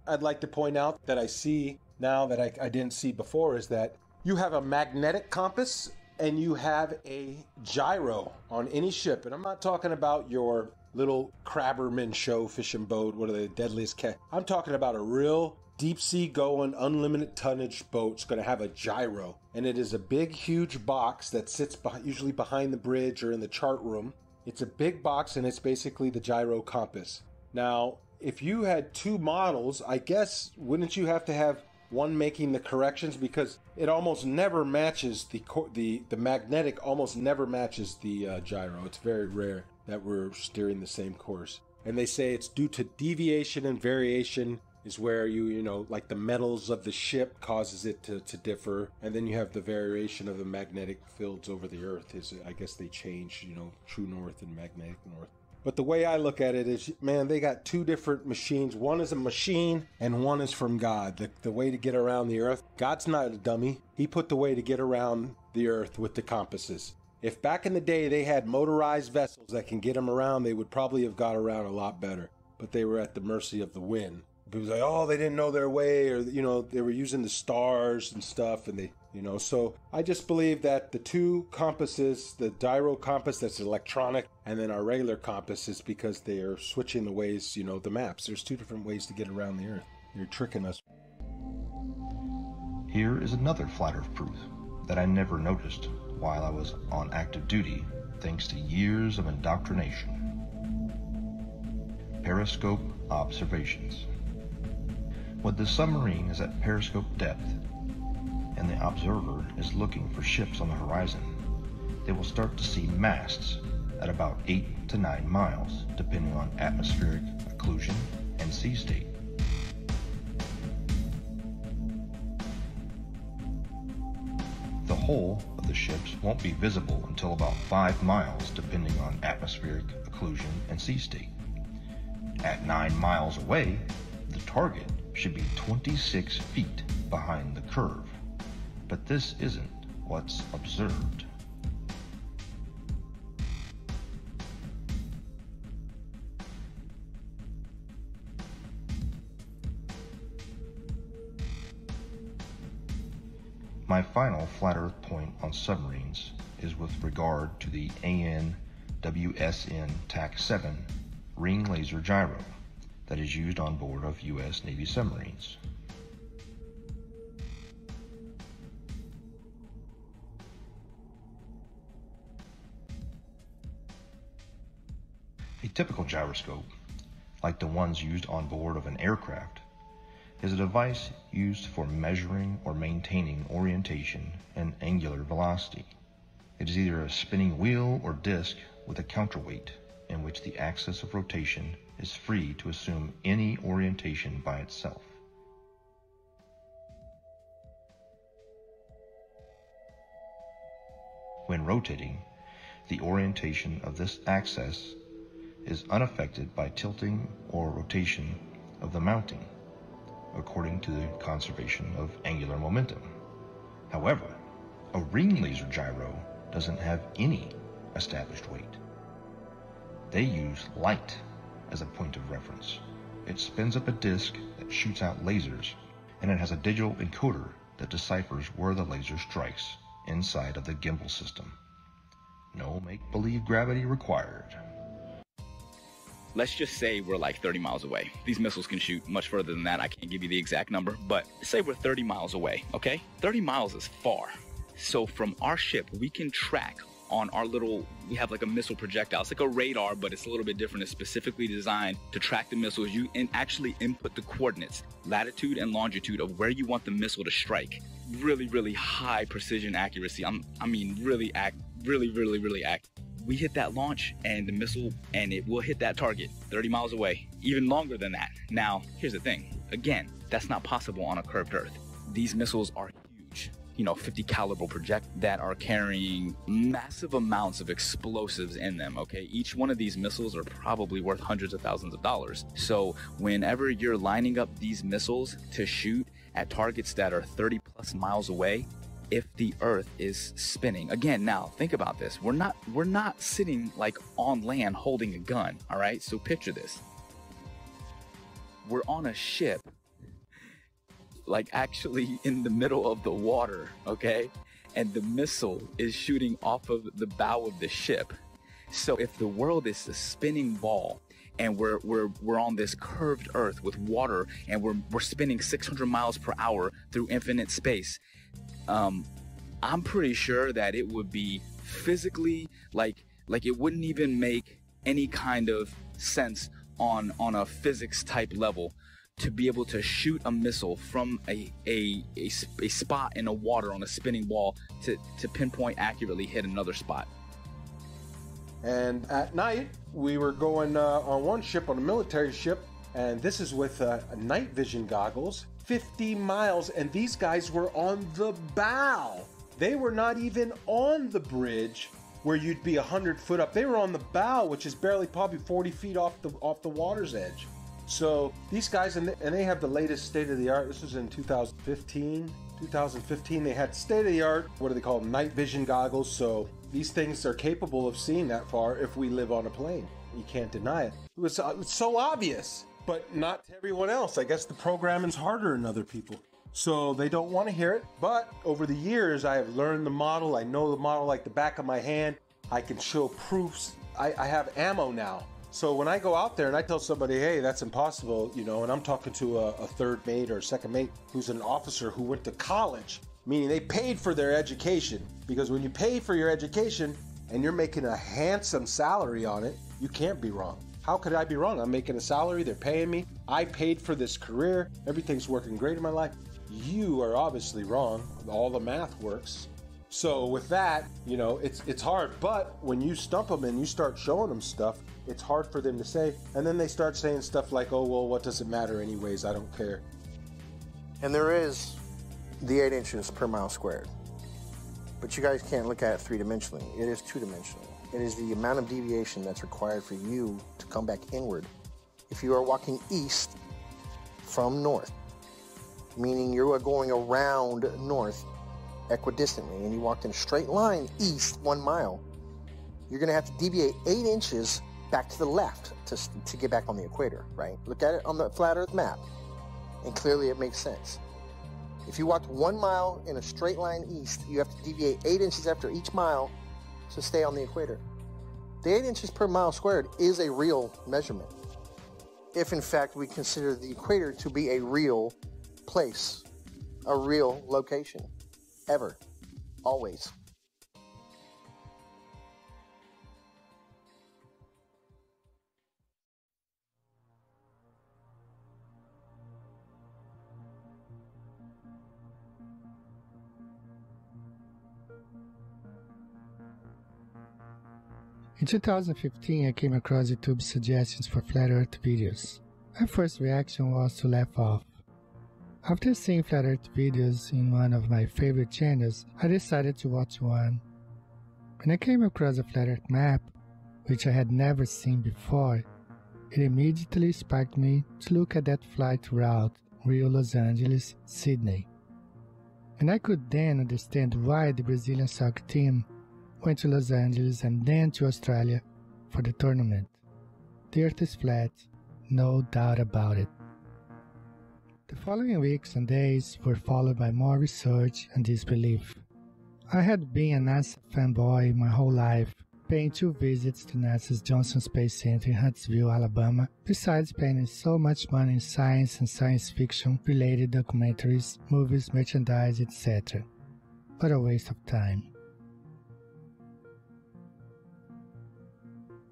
I'd like to point out that I see now that I didn't see before is that you have a magnetic compass and you have a gyro on any ship. And I'm not talking about your little crabberman show fishing boat, what are the deadliest cat? I'm talking about a real deep sea going, unlimited tonnage boat's going to have a gyro. And it is a big, huge box that sits usually behind the bridge or in the chart room. It's a big box and it's basically the gyro compass. Now, if you had two models, I guess, wouldn't you have to have one making the corrections? Because it almost never matches the magnetic almost never matches the gyro. It's very rare that we're steering the same course. And they say it's due to deviation and variation is where you know, like the metals of the ship causes it to differ. And then you have the variation of the magnetic fields over the earth is, I guess they change, you know, true north and magnetic north. But the way I look at it is, man, they got two different machines. One is a machine and one is from God. The way to get around the earth. God's not a dummy. He put the way to get around the earth with the compasses. If back in the day they had motorized vessels that can get them around, they would probably have got around a lot better. But they were at the mercy of the wind. People was like, oh, they didn't know their way, or, you know, they were using the stars and stuff, and they, you know, so I just believe that the two compasses, the gyro compass that's electronic, and then our regular compass is because they are switching the ways, you know, the maps. There's two different ways to get around the earth. You're tricking us. Here is another flat earth proof that I never noticed while I was on active duty, thanks to years of indoctrination. Periscope observations. When the submarine is at periscope depth and the observer is looking for ships on the horizon, they will start to see masts at about 8 to 9 miles, depending on atmospheric occlusion and sea state. The hull of the ships won't be visible until about 5 miles, depending on atmospheric occlusion and sea state. At 9 miles away, the target should be 26 feet behind the curve, but this isn't what's observed. My final flat earth point on submarines is with regard to the AN/WSN TAC-7 ring laser gyro that is used on board of U.S. Navy submarines. A typical gyroscope, like the ones used on board of an aircraft, is a device used for measuring or maintaining orientation and angular velocity. It is either a spinning wheel or disc with a counterweight in which the axis of rotation is free to assume any orientation by itself. When rotating, the orientation of this axis is unaffected by tilting or rotation of the mounting, according to the conservation of angular momentum. However, a ring laser gyro doesn't have any established weight. They use light as a point of reference. It spins up a disc that shoots out lasers, and it has a digital encoder that deciphers where the laser strikes inside of the gimbal system. No make-believe gravity required. Let's just say we're like 30 miles away. These missiles can shoot much further than that. I can't give you the exact number, but say we're 30 miles away, okay? 30 miles is far. So from our ship, we can track on our little, we have like a missile projectile. It's like a radar, but it's a little bit different. It's specifically designed to track the missiles. You actually input the coordinates, latitude and longitude of where you want the missile to strike. Really, really high precision accuracy. I mean, really accurate. We hit that launch and the missile, and it will hit that target 30 miles away, even longer than that. Now, here's the thing. Again, that's not possible on a curved Earth. These missiles are huge, 50 caliber project that are carrying massive amounts of explosives in them, okay? Each one of these missiles are probably worth hundreds of thousands of dollars. So whenever you're lining up these missiles to shoot at targets that are 30 plus miles away, if the Earth is spinning. Again, now think about this. We're not sitting like on land holding a gun, all right? So picture this. We're on a ship, like actually in the middle of the water, okay? And the missile is shooting off of the bow of the ship. So if the world is a spinning ball and we're on this curved Earth with water and we're spinning 600 miles per hour through infinite space, I'm pretty sure that it would be physically like it wouldn't even make any kind of sense on a physics type level to be able to shoot a missile from a spot in the water on a spinning ball to pinpoint accurately hit another spot. And at night, we were going on one ship, on a military ship, and this is with night vision goggles, 50 miles, and these guys were on the bow. They were not even on the bridge where you'd be 100 foot up. They were on the bow, which is barely probably 40 feet off the water's edge. So these guys, and they have the latest state-of-the-art. This was in 2015. 2015, they had state-of-the-art, what do they call them, night vision goggles. So these things are capable of seeing that far if we live on a plane. You can't deny it. It was so obvious, but not to everyone else. I guess the programming's harder than other people, so they don't want to hear it. But over the years, I have learned the model. I know the model like the back of my hand. I can show proofs. I have ammo now. So when I go out there and I tell somebody, hey, that's impossible, and I'm talking to a third mate or a second mate who's an officer who went to college, meaning they paid for their education. Because when you pay for your education and you're making a handsome salary on it, you can't be wrong. How could I be wrong? I'm making a salary, they're paying me, I paid for this career, everything's working great in my life. You are obviously wrong. All the math works. So with that, it's hard. But when you stump them and you start showing them stuff, it's hard for them to say. And then they start saying stuff like, oh, well, what does it matter anyways? I don't care. And there is the 8 inches per mile squared. But you guys can't look at it three-dimensionally. It is two-dimensional. It is the amount of deviation that's required for you to come back inward. If you are walking east from north, meaning you are going around north equidistantly, and you walked in a straight line east 1 mile, you're going to have to deviate 8 inches back to the left to get back on the equator, right? Look at it on the flat earth map, and clearly it makes sense. If you walked 1 mile in a straight line east, you have to deviate 8 inches after each mile to stay on the equator. The 8 inches per mile squared is a real measurement, if in fact we consider the equator to be a real place, a real location, ever, always. In 2015, I came across YouTube's suggestions for flat earth videos. My first reaction was to laugh off. After seeing flat earth videos in one of my favorite channels, I decided to watch one. When I came across a flat earth map which I had never seen before, it immediately sparked me to look at that flight route Rio, Los Angeles, Sydney. And I could then understand why the Brazilian soccer team went to Los Angeles and then to Australia for the tournament. The Earth is flat, no doubt about it. The following weeks and days were followed by more research and disbelief. I had been a NASA fanboy my whole life, paying 2 visits to NASA's Johnson Space Center in Huntsville, Alabama, besides spending so much money in science and science fiction related documentaries, movies, merchandise, etc. What a waste of time.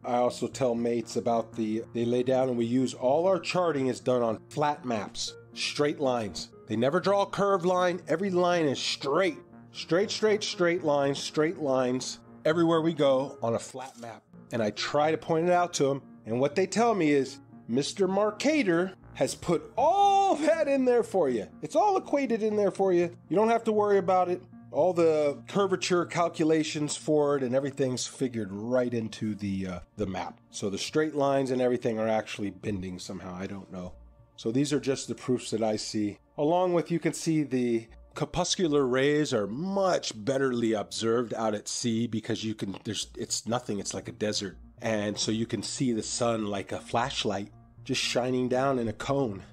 I also tell mates about they lay down and we use all our charting is done on flat maps, straight lines. They never draw a curved line. Every line is straight. Straight lines, everywhere we go on a flat map. And I try to point it out to them. And what they tell me is, Mr. Marcator has put all that in there for you. It's all equated in there for you. You don't have to worry about it. All the curvature calculations for it and everything's figured right into the map. So the straight lines and everything are actually bending somehow. I don't know. So these are just the proofs that I see. Along with, you can see the corpuscular rays are much betterly observed out at sea because it's nothing, it's like a desert. And so you can see the sun like a flashlight just shining down in a cone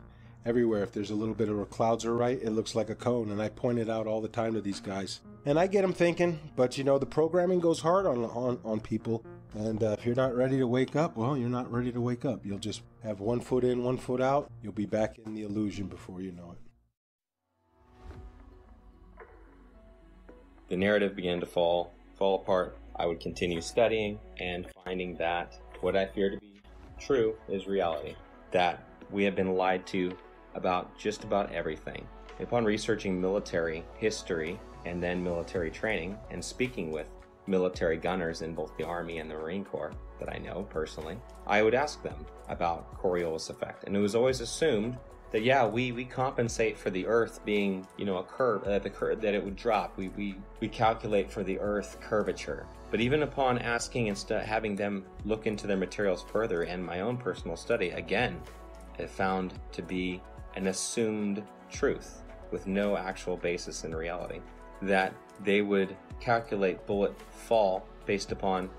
everywhere. If there's a little bit of where clouds are right, it looks like a cone. And I point it out all the time to these guys. And I get them thinking, but you know, the programming goes hard on people. And if you're not ready to wake up, well, you're not ready to wake up. You'll just have 1 foot in, 1 foot out. You'll be back in the illusion before you know it. The narrative began to fall apart. I would continue studying and finding that what I fear to be true is reality. That we have been lied to about just about everything. Upon researching military history and then military training and speaking with military gunners in both the Army and the Marine Corps that I know personally, I would ask them about Coriolis effect. And it was always assumed that, yeah, we compensate for the Earth being, you know, a curve, that it would drop. We calculate for the Earth curvature. But even upon asking and having them look into their materials further and my own personal study, again, it found to be an assumed truth with no actual basis in reality. That they would calculate bullet fall based upon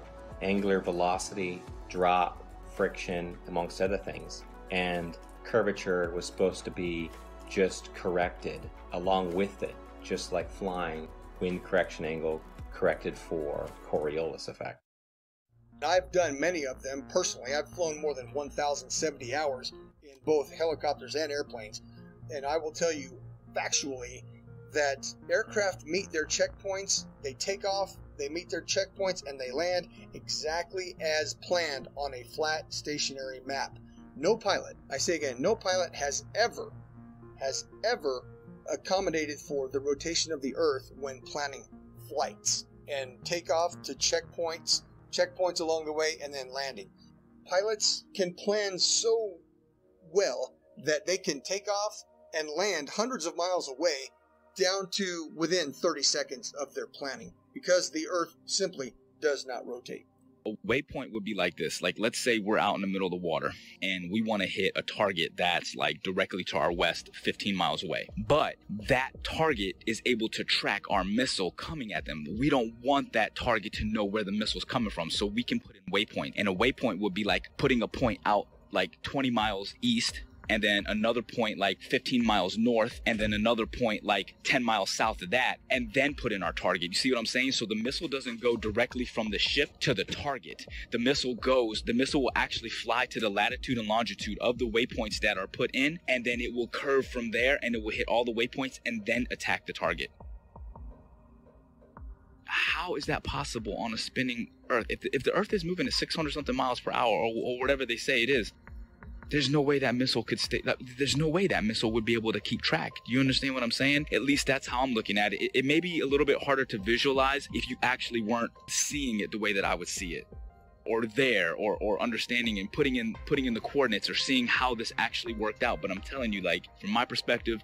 angular velocity, drop, friction, amongst other things. And curvature was supposed to be just corrected along with it, just like flying, wind correction angle corrected for Coriolis effect. I've done many of them personally. I've flown more than 1,070 hours in both helicopters and airplanes, and I will tell you factually that aircraft meet their checkpoints, they take off, they meet their checkpoints, and they land exactly as planned on a flat stationary map. No pilot, I say again, no pilot has ever accommodated for the rotation of the Earth when planning flights and takeoff to checkpoints along the way, and then landing. Pilots can plan so well that they can take off and land hundreds of miles away down to within 30 seconds of their planning because the Earth simply does not rotate. A waypoint would be like this. Like, let's say we're out in the middle of the water and we want to hit a target that's like directly to our west, 15 miles away. But that target is able to track our missile coming at them. We don't want that target to know where the missile's coming from, so we can put in waypoint. And a waypoint would be like putting a point out like 20 miles east, and then another point like 15 miles north, and then another point like 10 miles south of that, and then put in our target. You see what I'm saying? So the missile doesn't go directly from the ship to the target. The missile will actually fly to the latitude and longitude of the waypoints that are put in, and then it will curve from there, and it will hit all the waypoints and then attack the target. How is that possible on a spinning Earth? If the Earth is moving at 600 something miles per hour, or whatever they say it is, there's no way that missile could stay. There's no way that missile would be able to keep track. Do you understand what I'm saying? At least that's how I'm looking at it. It may be a little bit harder to visualize if you actually weren't seeing it the way that I would see it, or there, or understanding and putting in the coordinates, or seeing how this actually worked out. But I'm telling you, like, from my perspective,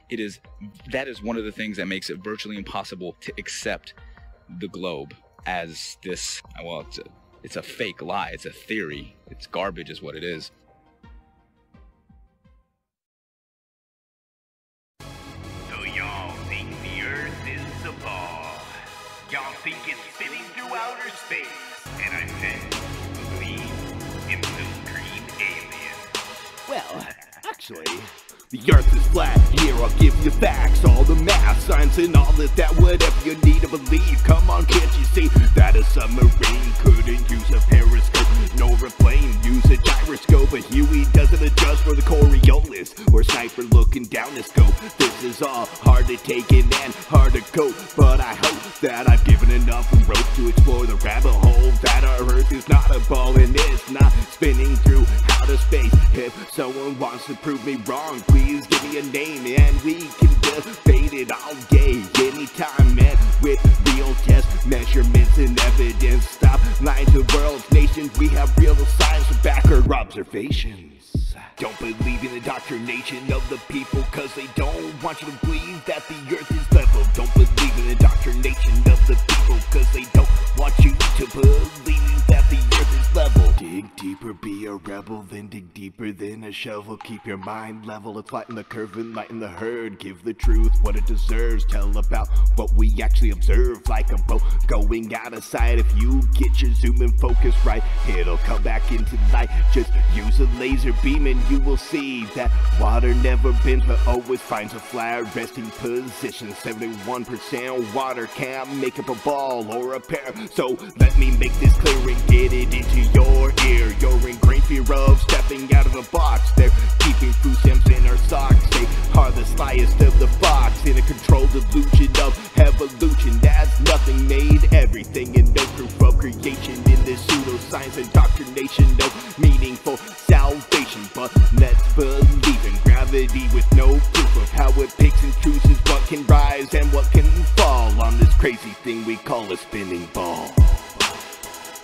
that is one of the things that makes it virtually impossible to accept the globe as this, well, It's a fake lie. It's a theory. It's garbage is what it is. So y'all think the Earth is a ball. Y'all think it's spinning through outer space. And I said, believe in blue green aliens. Well, actually, the Earth is flat. Here I'll give you facts, all the math, science, and all of that. Whatever you need to believe. Come on, can't you see that a submarine couldn't use a periscope, nor a plane use a gyroscope? But Huey doesn't adjust for the Coriolis or sniper looking down the scope. This is all hard to take in and hard to cope, but I hope that I've given enough rope to explore the rabbit hole that our Earth is not a ball and it's not spinning through outer space. If someone wants to prove me wrong, please give me a name and we can debate it all day, anytime, man, with real tests, measurements, and evidence. Stop lying to world's nations. We have real science to back our observations. Don't believe in the indoctrination of the people, cause they don't want you to believe that the Earth is level. Don't believe in the indoctrination of the people, cause they don't want you to believe that the Earth is level. Dig deeper, be a rebel, then dig deeper than a shovel. Keep your mind level, it's flatten the curve and lighten the herd. Give the truth what it deserves, tell about what we actually observe. Like a boat going out of sight, if you get your zoom and focus right, it'll come back into light. Just use a laser beam and you will see that water never bends but always finds a flat resting position. 71% water can't make up a ball or a pair, so let me make this clear and get it into your ear. You're in great fear of stepping out of the box. They're keeping food stamps in our socks. They are the slyest of the fox in a controlled illusion of evolution. That's nothing made everything and no proof of creation in this pseudoscience indoctrination. No meaningful salvation, but let's believe in gravity with no proof of how it picks and chooses what can rise and what can fall on this crazy thing we call a spinning ball.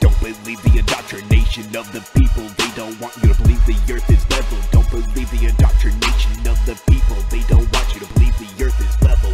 Don't believe the indoctrination of the people. They don't want you to believe the Earth is level. Don't believe the indoctrination of the people. They don't want you to believe the Earth is level.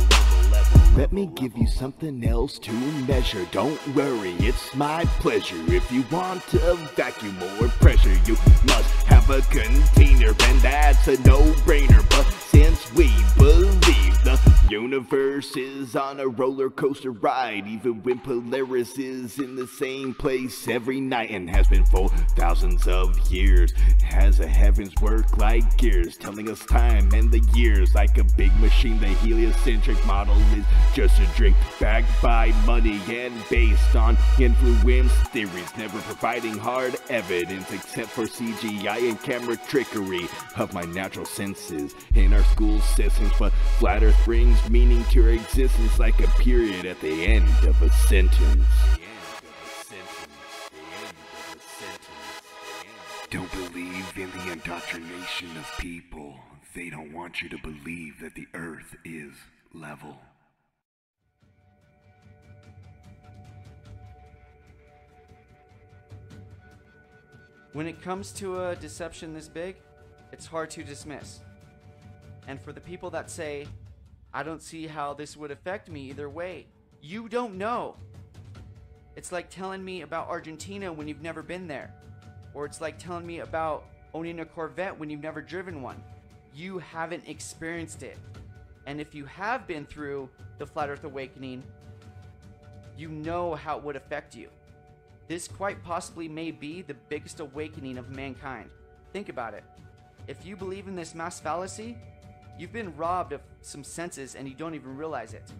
Let me give you something else to measure. Don't worry, it's my pleasure. If you want to vacuum or pressure, you must have a container, and that's a no-brainer. But since we believe the universe is on a roller coaster ride, even when Polaris is in the same place every night and has been for thousands of years, has the heavens work like gears, telling us time and the years like a big machine. The heliocentric model is just a drink backed by money and based on influence theories, never providing hard evidence except for CGI and camera trickery of my natural senses in our school systems. But flat Earth brings meaning to our existence like a period at the end of a sentence. Don't believe in the indoctrination of people. They don't want you to believe that the Earth is level. When it comes to a deception this big, it's hard to dismiss. And for the people that say, I don't see how this would affect me either way, you don't know. It's like telling me about Argentina when you've never been there. Or it's like telling me about owning a Corvette when you've never driven one. You haven't experienced it. And if you have been through the Flat Earth Awakening, you know how it would affect you. This quite possibly may be the biggest awakening of mankind. Think about it. If you believe in this mass fallacy, you've been robbed of some senses and you don't even realize it.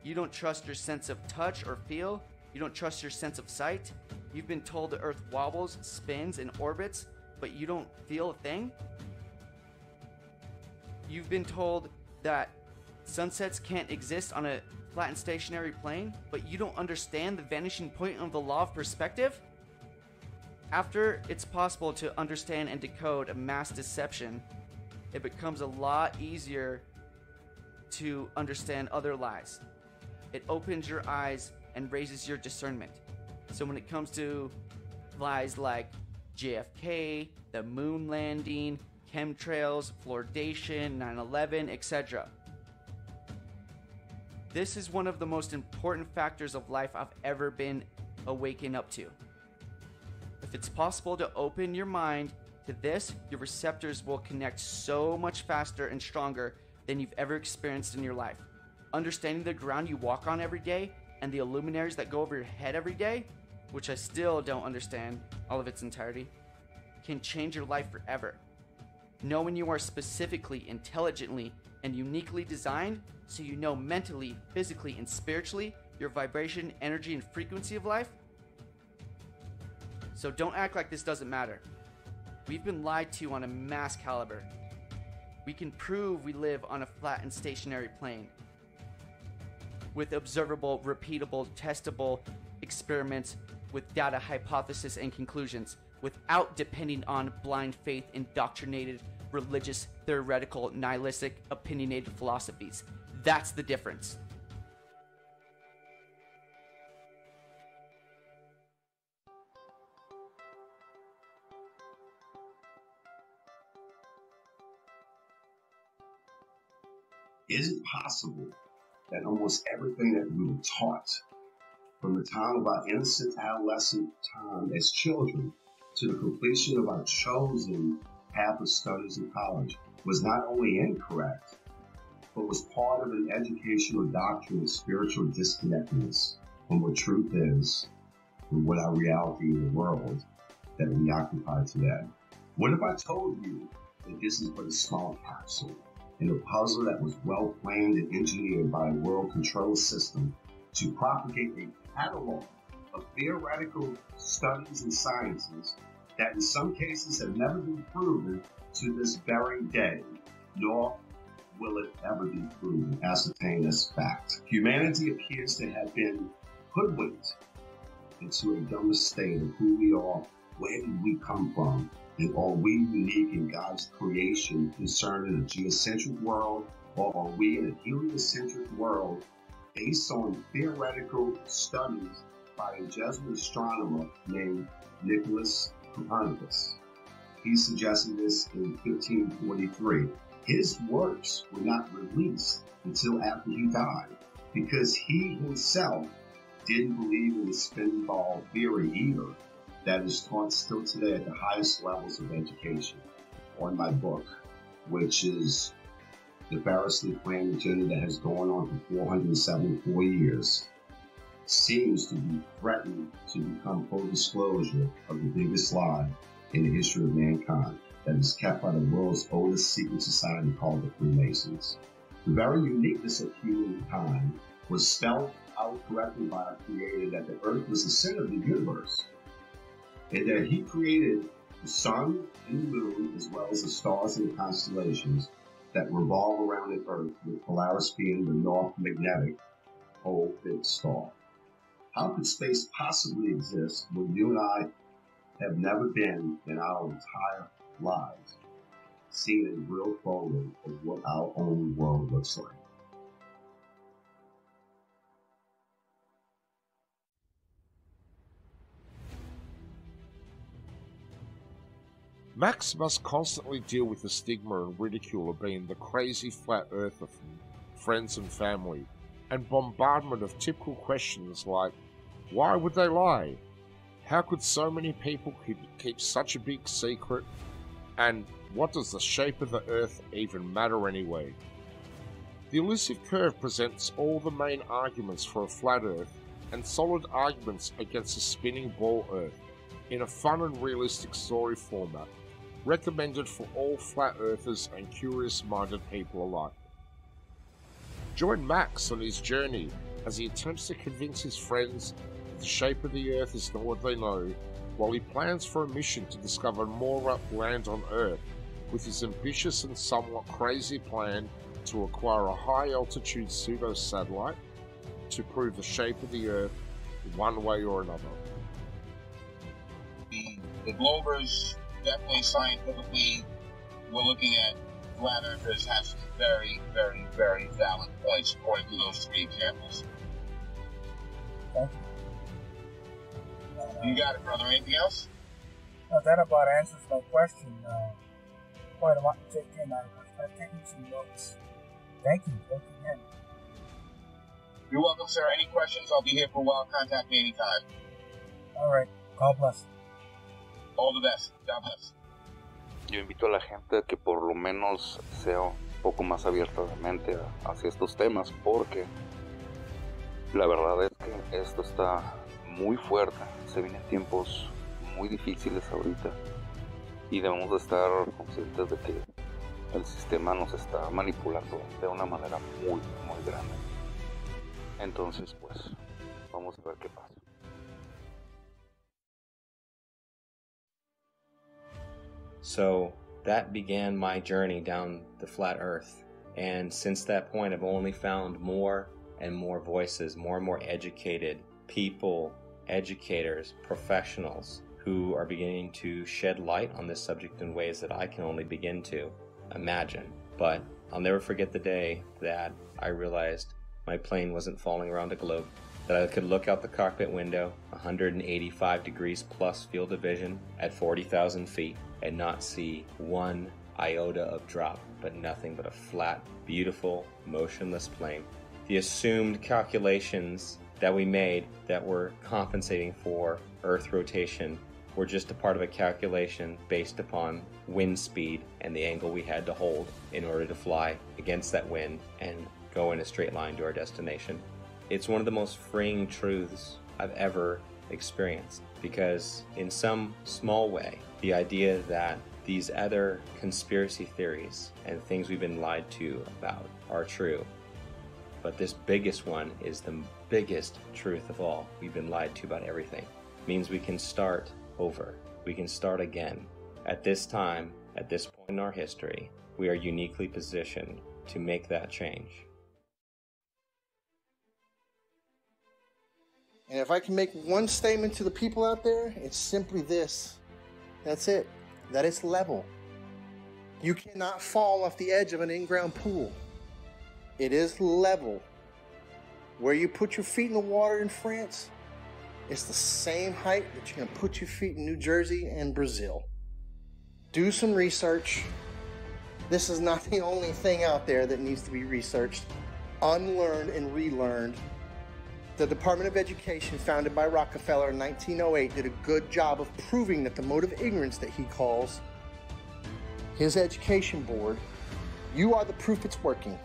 You don't trust your sense of touch or feel. You don't trust your sense of sight. You've been told the Earth wobbles, spins, and orbits, but you don't feel a thing. You've been told that sunsets can't exist on a flat and stationary plane, but you don't understand the vanishing point of the law of perspective? After it's possible to understand and decode a mass deception, it becomes a lot easier to understand other lies. It opens your eyes and raises your discernment. So when it comes to lies like JFK, the moon landing, chemtrails, fluoridation, 9/11, etc., this is one of the most important factors of life I've ever been awakened up to. If it's possible to open your mind to this, your receptors will connect so much faster and stronger than you've ever experienced in your life. Understanding the ground you walk on every day and the luminaries that go over your head every day, which I still don't understand all of its entirety, can change your life forever. Knowing you are specifically, intelligently, and uniquely designed so you know mentally, physically, and spiritually your vibration, energy, and frequency of life. So don't act like this doesn't matter. We've been lied to on a mass caliber. We can prove we live on a flat and stationary plane with observable, repeatable, testable experiments with data, hypothesis, and conclusions without depending on blind faith, indoctrinated, religious, theoretical, nihilistic, opinionated philosophies. That's the difference. Is it possible that almost everything that we were taught from the time of our innocent adolescent time as children to the completion of our chosen path of studies in college was not only incorrect, but was part of an educational doctrine of spiritual disconnectedness from what truth is and what our reality in the world that we occupy today? What if I told you that this is but a small capsule in a puzzle that was well planned and engineered by a world control system to propagate a catalog of theoretical studies and sciences that in some cases have never been proven to this very day, nor will it ever be proven, ascertained as fact. Humanity appears to have been hoodwinked into a dumber state of who we are, where did we come from, and are we unique in God's creation concerning a geocentric world, or are we in a heliocentric world based on theoretical studies by a Jesuit astronomer named Nicholas Copernicus? He suggested this in 1543. His works were not released until after he died because he himself didn't believe in the spin ball theory either, that is taught still today at the highest levels of education. On my book, which is the Pharisee Plan agenda that has gone on for 474 years, seems to be threatened to become full disclosure of the biggest lie in the history of mankind that is kept by the world's oldest secret society called the Freemasons. The very uniqueness of humankind was spelled out correctly by our Creator that the earth was the center of the universe, and that He created the sun and the moon as well as the stars and the constellations that revolve around the earth, with Polaris being the north magnetic pole fixed star. How could space possibly exist when you and I have never been in our entire lives seen a real photo of what our own world looks like? Max must constantly deal with the stigma and ridicule of being the crazy flat earther from friends and family, and bombardment of typical questions like, why would they lie? How could so many people keep such a big secret? And what does the shape of the earth even matter anyway? The elusive curve presents all the main arguments for a flat earth and solid arguments against a spinning ball earth in a fun and realistic story format, recommended for all flat earthers and curious-minded people alike. Join Max on his journey as he attempts to convince his friends that the shape of the earth is not what they know, while he plans for a mission to discover more land on Earth with his ambitious and somewhat crazy plan to acquire a high-altitude pseudo-satellite to prove the shape of the Earth one way or another. The Globers, definitely scientifically, we're looking at flat earthers have some very, very, very valid points according to those three examples. Thank you. You got it, brother. Anything else? No, that about answers my question. Quite a lot to take in. I've taken some notes. Thank you. Thank you again. You're welcome, sir. Any questions? I'll be here for a while. Contact me anytime. All right. God bless. All the best. God bless. Yo invito a la gente a que por lo menos sea un poco más abierta de mente hacia estos temas, porque la verdad es que esto está muy fuerte. Se vienen tiempos muy difíciles ahorita y debemos de estar conscientes de que el sistema nos está manipulando de una manera muy, muy grande. Entonces, pues, vamos a ver qué pasa. So that began my journey down the flat earth. And since that point, I've only found more and more voices, more and more educated people, educators, professionals who are beginning to shed light on this subject in ways that I can only begin to imagine. But I'll never forget the day that I realized my plane wasn't falling around a globe, that I could look out the cockpit window, 185 degrees plus field of vision at 40,000 feet, and not see one iota of drop, but nothing but a flat, beautiful, motionless plane. The assumed calculations that we made that were compensating for Earth rotation were just a part of a calculation based upon wind speed and the angle we had to hold in order to fly against that wind and go in a straight line to our destination. It's one of the most freeing truths I've ever experienced, because in some small way, the idea that these other conspiracy theories and things we've been lied to about are true. But this biggest one is the biggest truth of all. We've been lied to about everything. It means we can start over. We can start again. At this time, at this point in our history, we are uniquely positioned to make that change. And if I can make one statement to the people out there, it's simply this. That's it. That it's level. You cannot fall off the edge of an in-ground pool. It is level. Where you put your feet in the water in France, it's the same height that you're going to put your feet in New Jersey and Brazil. Do some research. This is not the only thing out there that needs to be researched, unlearned and relearned. The Department of Education, founded by Rockefeller in 1908, did a good job of proving that the mode of ignorance that he calls his education board, you are the proof it's working.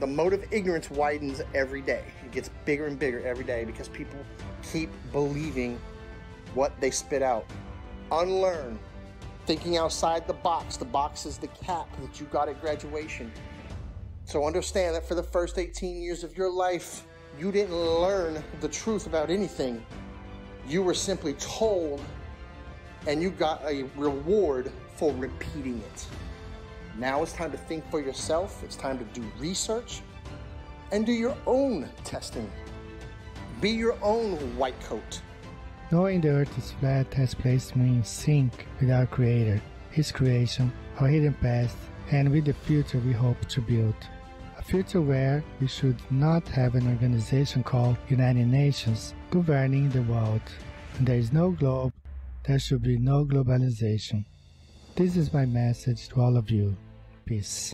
The mode of ignorance widens every day. It gets bigger and bigger every day because people keep believing what they spit out. Unlearn. Thinking outside the box. The box is the cap that you got at graduation. So understand that for the first 18 years of your life, you didn't learn the truth about anything. You were simply told, and you got a reward for repeating it. Now it's time to think for yourself. It's time to do research and do your own testing. Be your own white coat. Knowing the earth is flat has placed me in sync with our Creator, His creation, our hidden past, and with the future we hope to build. A future where we should not have an organization called United Nations governing the world. When there is no globe, there should be no globalization. This is my message to all of you. Peace.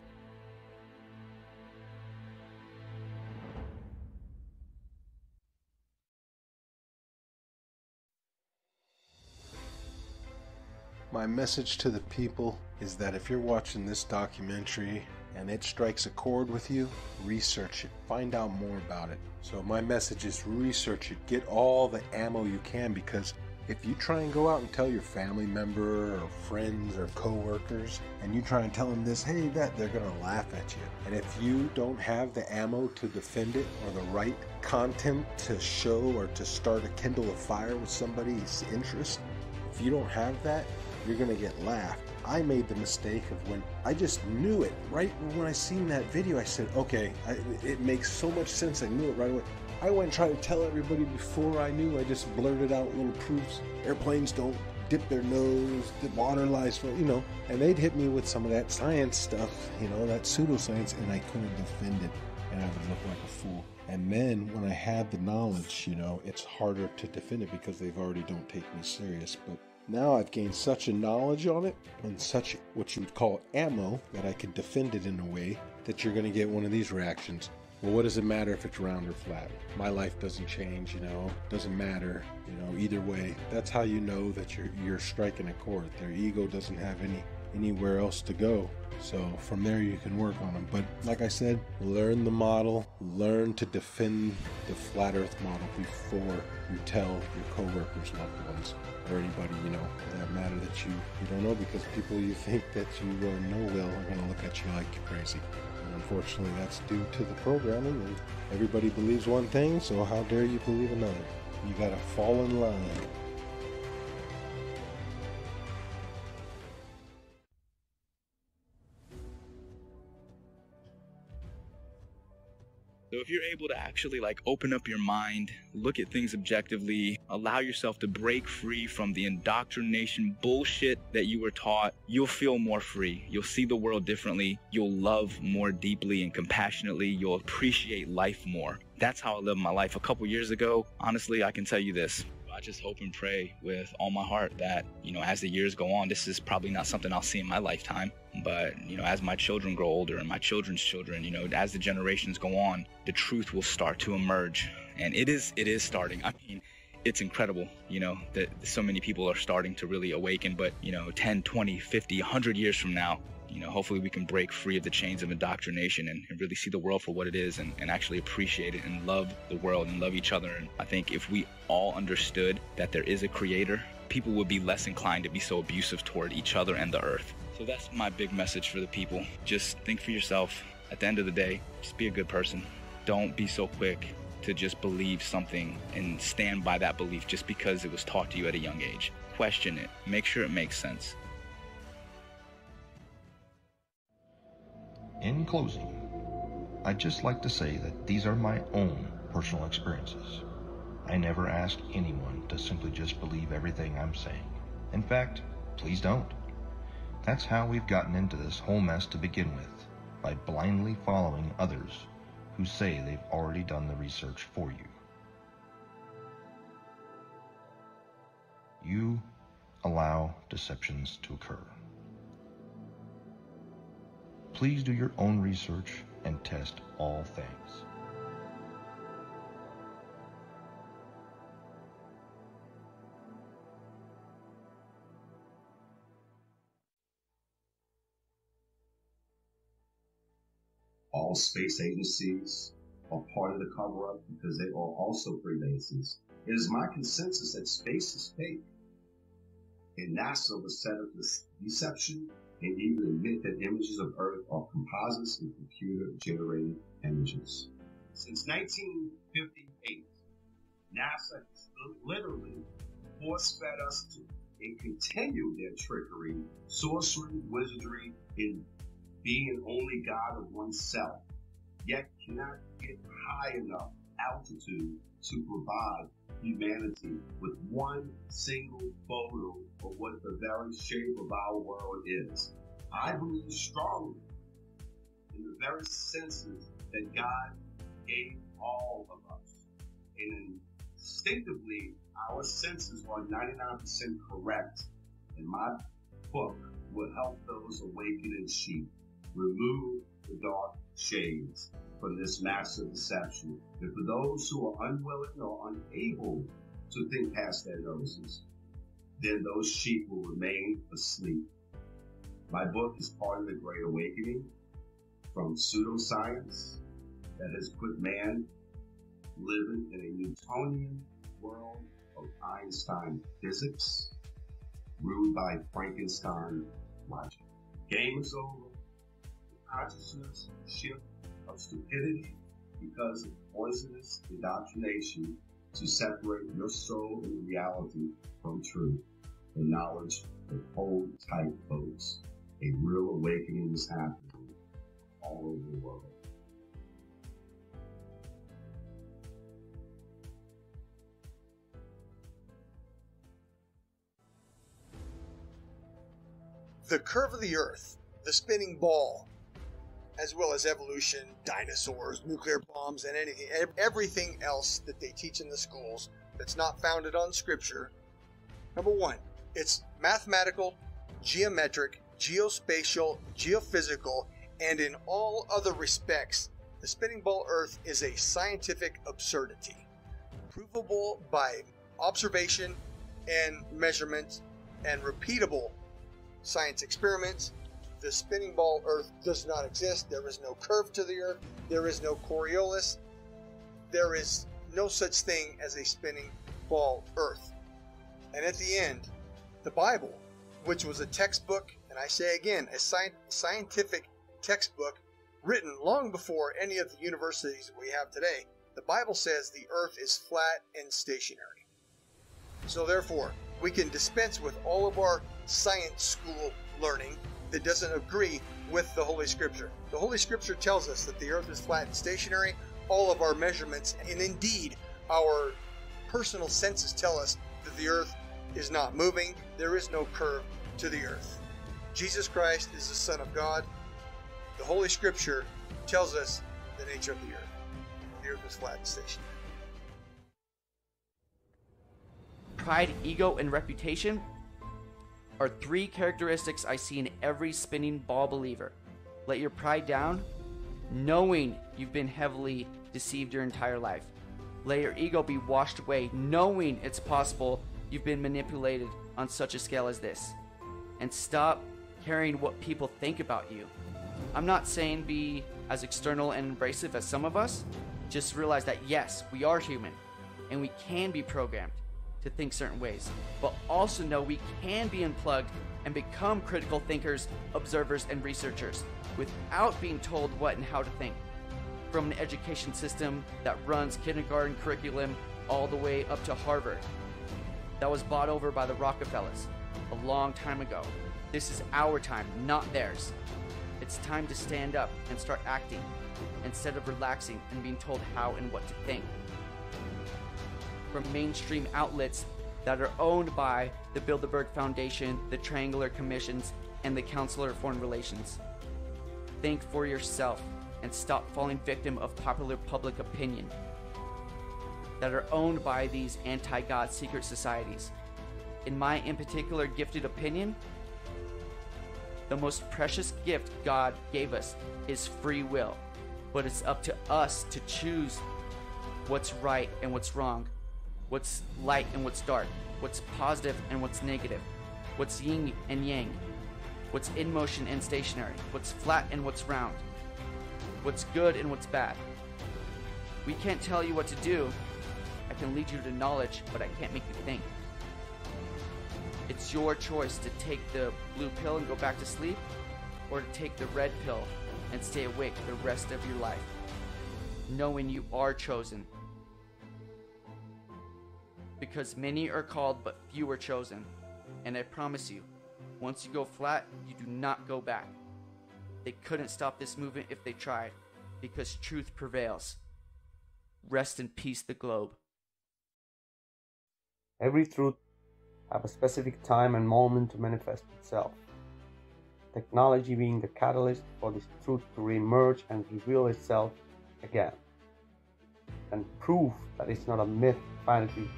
My message to the people is that if you're watching this documentary and it strikes a chord with you, research it. Find out more about it. So my message is research it. Get all the ammo you can, because if you try and go out and tell your family member or friends or co-workers and you try and tell them this, hey, that, they're going to laugh at you. And if you don't have the ammo to defend it or the right content to show or to start a kindle a fire with somebody's interest, if you don't have that, you're going to get laughed. I made the mistake of when I just knew it. Right when I seen that video, I said, okay, it makes so much sense. I knew it right away. I went and tried to tell everybody before I knew. I just blurted out little proofs. Airplanes don't dip their nose, the water lies, and they'd hit me with some of that science stuff, that pseudoscience, and I couldn't defend it, and I would look like a fool. And then when I had the knowledge, it's harder to defend it because they've already don't take me serious. But now I've gained such a knowledge on it and such what you would call ammo that I can defend it in a way that you're going to get one of these reactions. well, what does it matter if it's round or flat? My life doesn't change, you know, doesn't matter, you know, either way. That's how you know that you're striking a chord. Their ego doesn't have anywhere else to go. So from there you can work on them. But like I said, learn the model, learn to defend the flat earth model before you tell your coworkers, loved ones, or anybody, you know, for that matter that you don't know, because people you think that you know will are going to look at you like you're crazy. And unfortunately, that's due to the programming, and everybody believes one thing, so how dare you believe another? You got to fall in line. So if you're able to actually like open up your mind, look at things objectively, allow yourself to break free from the indoctrination bullshit that you were taught, you'll feel more free. You'll see the world differently. You'll love more deeply and compassionately. You'll appreciate life more. That's how I lived my life. A couple years ago, honestly, I can tell you this. I just hope and pray with all my heart that, you know, as the years go on, this is probably not something I'll see in my lifetime. But, you know, as my children grow older and my children's children, you know, as the generations go on, the truth will start to emerge. And it is starting. I mean, it's incredible, you know, that so many people are starting to really awaken. But, you know, 10, 20, 50, 100 years from now, you know, hopefully we can break free of the chains of indoctrination and really see the world for what it is and actually appreciate it and love the world and love each other. And I think if we all understood that there is a creator, people would be less inclined to be so abusive toward each other and the earth. So that's my big message for the people. Just think for yourself. At the end of the day, just be a good person. Don't be so quick to just believe something and stand by that belief just because it was taught to you at a young age. Question it. Make sure it makes sense. In closing, I'd just like to say that these are my own personal experiences. I never ask anyone to simply just believe everything I'm saying. In fact, please don't. That's how we've gotten into this whole mess to begin with, by blindly following others who say they've already done the research for you. You allow deceptions to occur. Please do your own research and test all things. All space agencies are part of the cover-up because they are also Freemasons. It is my consensus that space is fake. And NASA was set up this deception and even admit that images of Earth are composites and computer-generated images. Since 1958, NASA has literally force-fed us to and continue their trickery, sorcery, wizardry, and being only God of oneself, yet cannot get high enough altitude to provide humanity with one single photo of what the very shape of our world is. I believe strongly in the very senses that God gave all of us. And instinctively, our senses are 99% correct. And my book will help those awakening sheep remove the dark shades from this massive deception. And for those who are unwilling or unable to think past their noses, then those sheep will remain asleep. My book is part of the Great Awakening from pseudoscience that has put man living in a Newtonian world of Einstein physics, ruled by Frankenstein logic. Game is over. Consciousness shift of stupidity because of poisonous indoctrination to separate your soul and reality from truth and knowledge. But hold tight, folks. A real awakening is happening all over the world. The curve of the Earth, the spinning ball, as well as evolution, dinosaurs, nuclear bombs, and everything else that they teach in the schools that's not founded on scripture. Number one, it's mathematical, geometric, geospatial, geophysical, and in all other respects, The spinning ball Earth is a scientific absurdity, provable by observation and measurement and repeatable science experiments. The spinning ball Earth does not exist. There is no curve to the Earth. There is no Coriolis. There is no such thing as a spinning ball Earth. And at the end, the Bible, which was a textbook, and I say again, a scientific textbook written long before any of the universities we have today, the Bible says the Earth is flat and stationary. So therefore, we can dispense with all of our science school learning that doesn't agree with the Holy Scripture. The Holy Scripture tells us that the Earth is flat and stationary. All of our measurements, and indeed our personal senses, tell us that the Earth is not moving. There is no curve to the Earth. Jesus Christ is the Son of God. The Holy Scripture tells us the nature of the Earth. The Earth is flat and stationary. Pride, ego, and reputation are three characteristics I see in every spinning ball believer. Let your pride down, knowing you've been heavily deceived your entire life. Let your ego be washed away, knowing it's possible you've been manipulated on such a scale as this. And stop caring what people think about you. I'm not saying be as external and abrasive as some of us. Just realize that yes, we are human and we can be programmed to think certain ways, but also know we can be unplugged and become critical thinkers, observers, and researchers without being told what and how to think. From an education system that runs kindergarten curriculum all the way up to Harvard, that was bought over by the Rockefellers a long time ago. This is our time, not theirs. It's time to stand up and start acting instead of relaxing and being told how and what to think. From mainstream outlets that are owned by the Bilderberg Foundation, the Triangular Commissions, and the Counselor of Foreign Relations. Think for yourself and stop falling victim of popular public opinion that are owned by these anti-God secret societies. In my in particular gifted opinion, the most precious gift God gave us is free will, but it's up to us to choose what's right and what's wrong, what's light and what's dark, what's positive and what's negative, what's yin and yang, what's in motion and stationary, what's flat and what's round, what's good and what's bad. We can't tell you what to do. I can lead you to knowledge, but I can't make you think. It's your choice to take the blue pill and go back to sleep, or to take the red pill and stay awake the rest of your life, knowing you are chosen. Because many are called, but few are chosen. And I promise you, once you go flat, you do not go back. They couldn't stop this movement if they tried, because truth prevails. Rest in peace, the globe. Every truth have a specific time and moment to manifest itself. Technology being the catalyst for this truth to re-emerge and reveal itself again. And proof that it's not a myth, vanity,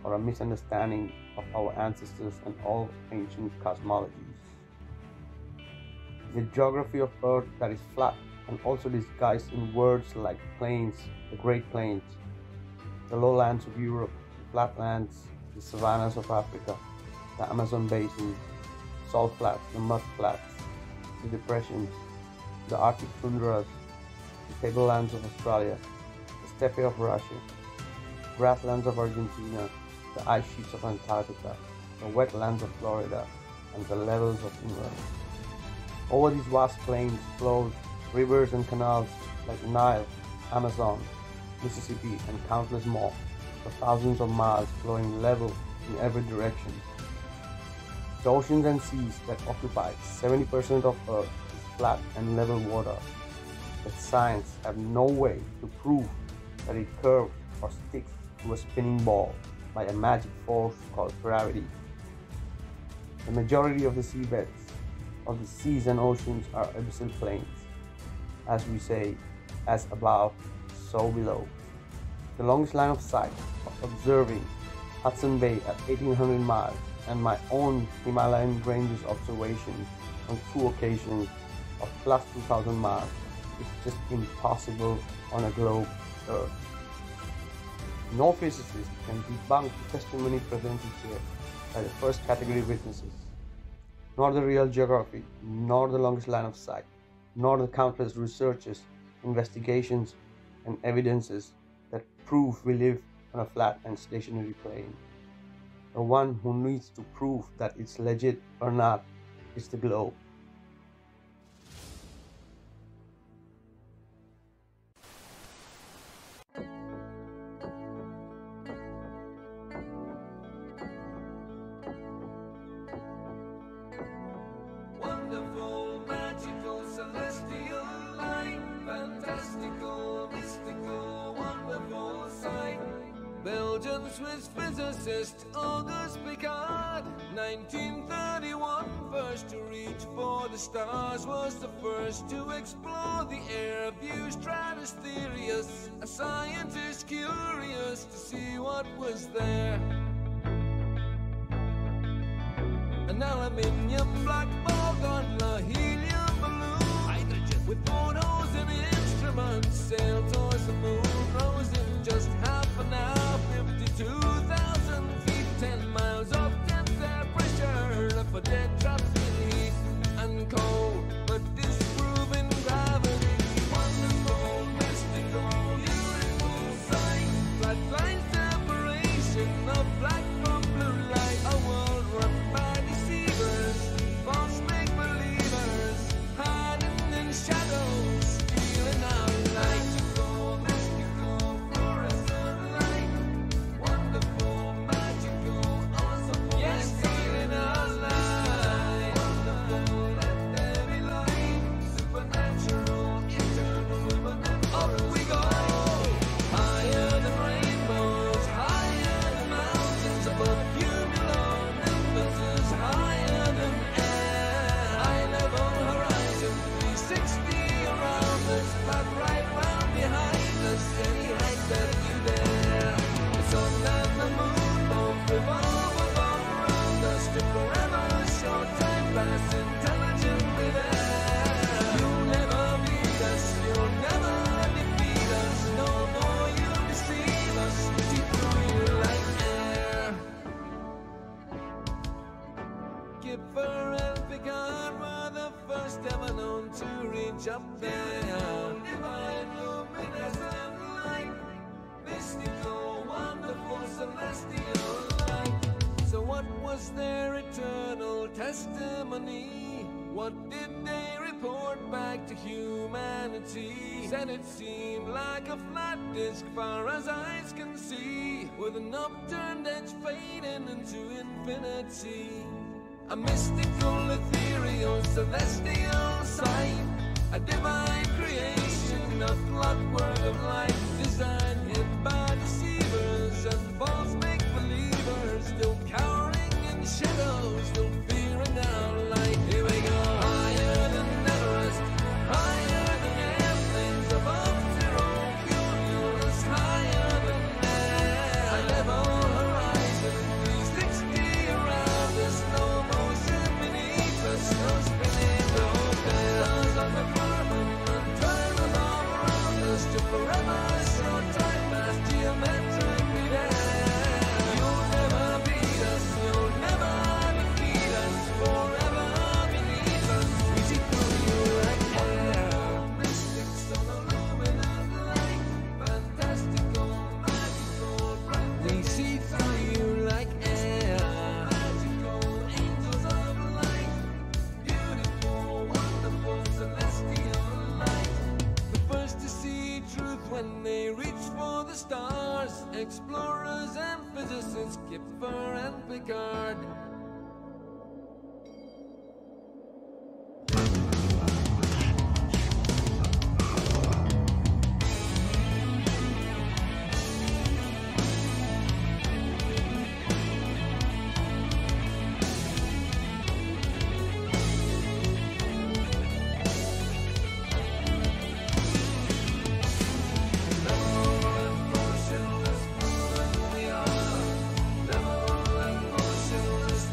or a misunderstanding of our ancestors and all ancient cosmologies. The geography of Earth that is flat and also disguised in words like plains, the Great Plains, the lowlands of Europe, the flatlands, the savannas of Africa, the Amazon basin, salt flats, the mud flats, the depressions, the Arctic tundras, the tablelands of Australia, the steppe of Russia, grasslands of Argentina, the ice sheets of Antarctica, the wetlands of Florida, and the levels of England. Over these vast plains flows rivers and canals like Nile, Amazon, Mississippi, and countless more, for thousands of miles flowing level in every direction. The oceans and seas that occupy 70% of Earth is flat and level water, but science have no way to prove that it curves or sticks to a spinning ball by a magic force called gravity. The majority of the seabeds of the seas and oceans are abyssal plains. As we say, as above, so below. The longest line of sight of observing Hudson Bay at 1800 miles and my own Himalayan ranges observations on 2 occasions of plus 2000 miles It's just impossible on a globe Earth. No physicist can debunk the testimony presented here by the first category witnesses, nor the real geography, nor the longest line of sight, nor the countless researches, investigations, and evidences that prove we live on a flat and stationary plane. The one who needs to prove that it's legit or not is the globe. Wonderful, magical, celestial light, fantastical, mystical, wonderful sight. Belgian Swiss physicist Auguste Piccard, 1931, first to reach for the stars, was the first to explore the air view stratospherius, a scientist curious to see what was there. An aluminium black ball gondola, helium balloon, hydrogen with photos and instruments, sailed towards the moon, rose in just half an hour, 52,000 feet, 10 miles of tense air pressure, left for dead, trapped in heat and cold, but disproving gravity. Wonderful, mystical, beautiful sight, flat line separation of black from blue light, a world run by false make-believers, hiding in shadows, stealing our light. Magical, mystical, fluorescent light, wonderful, magical, awesome, yes, stealing our light. Wonderful, let there be light, supernatural, eternal, immanent. Up we go, higher than rainbows, higher than mountains, above cumulonimbus, higher than 360 around us, but right round behind us, any height that you dare. The sun and the moon both revolve above around us, to forever short time pass intelligently there. You'll never beat us, you'll never defeat us, no more you'll deceive us, see through you like air. Kipper and Piccard were the first ever known to reach up there. Divine, luminescent light, mystical, wonderful, celestial light. So what was their eternal testimony? What did they report back to humanity? Said it seemed like a flat disk far as eyes can see, with an upturned edge fading into infinity. A mystical, ethereal, celestial sight, a divine creation, a clockwork of light, designed hid by deceivers and false make-believers, still cowering in shadows, still fearing our light. Here we go, higher than Everest, higher than airplanes, above zero cumulus, higher than air, a level horizon, 360 around us, no no spinning, no bells on the firmament, time revolve around us, to forever short time past geometrically there. You'll never beat us, you'll never defeat us, forever beneath us, we see through you like air. Mystics on a luminous light, fantastical, magical, bright, we see through you like air. Magical angels of light, celestial light, the first to see truth when they reach for the stars, explorers and physicists Kipper and Piccard. Motionless,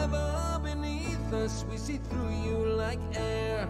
ever beneath us, we see through you like air.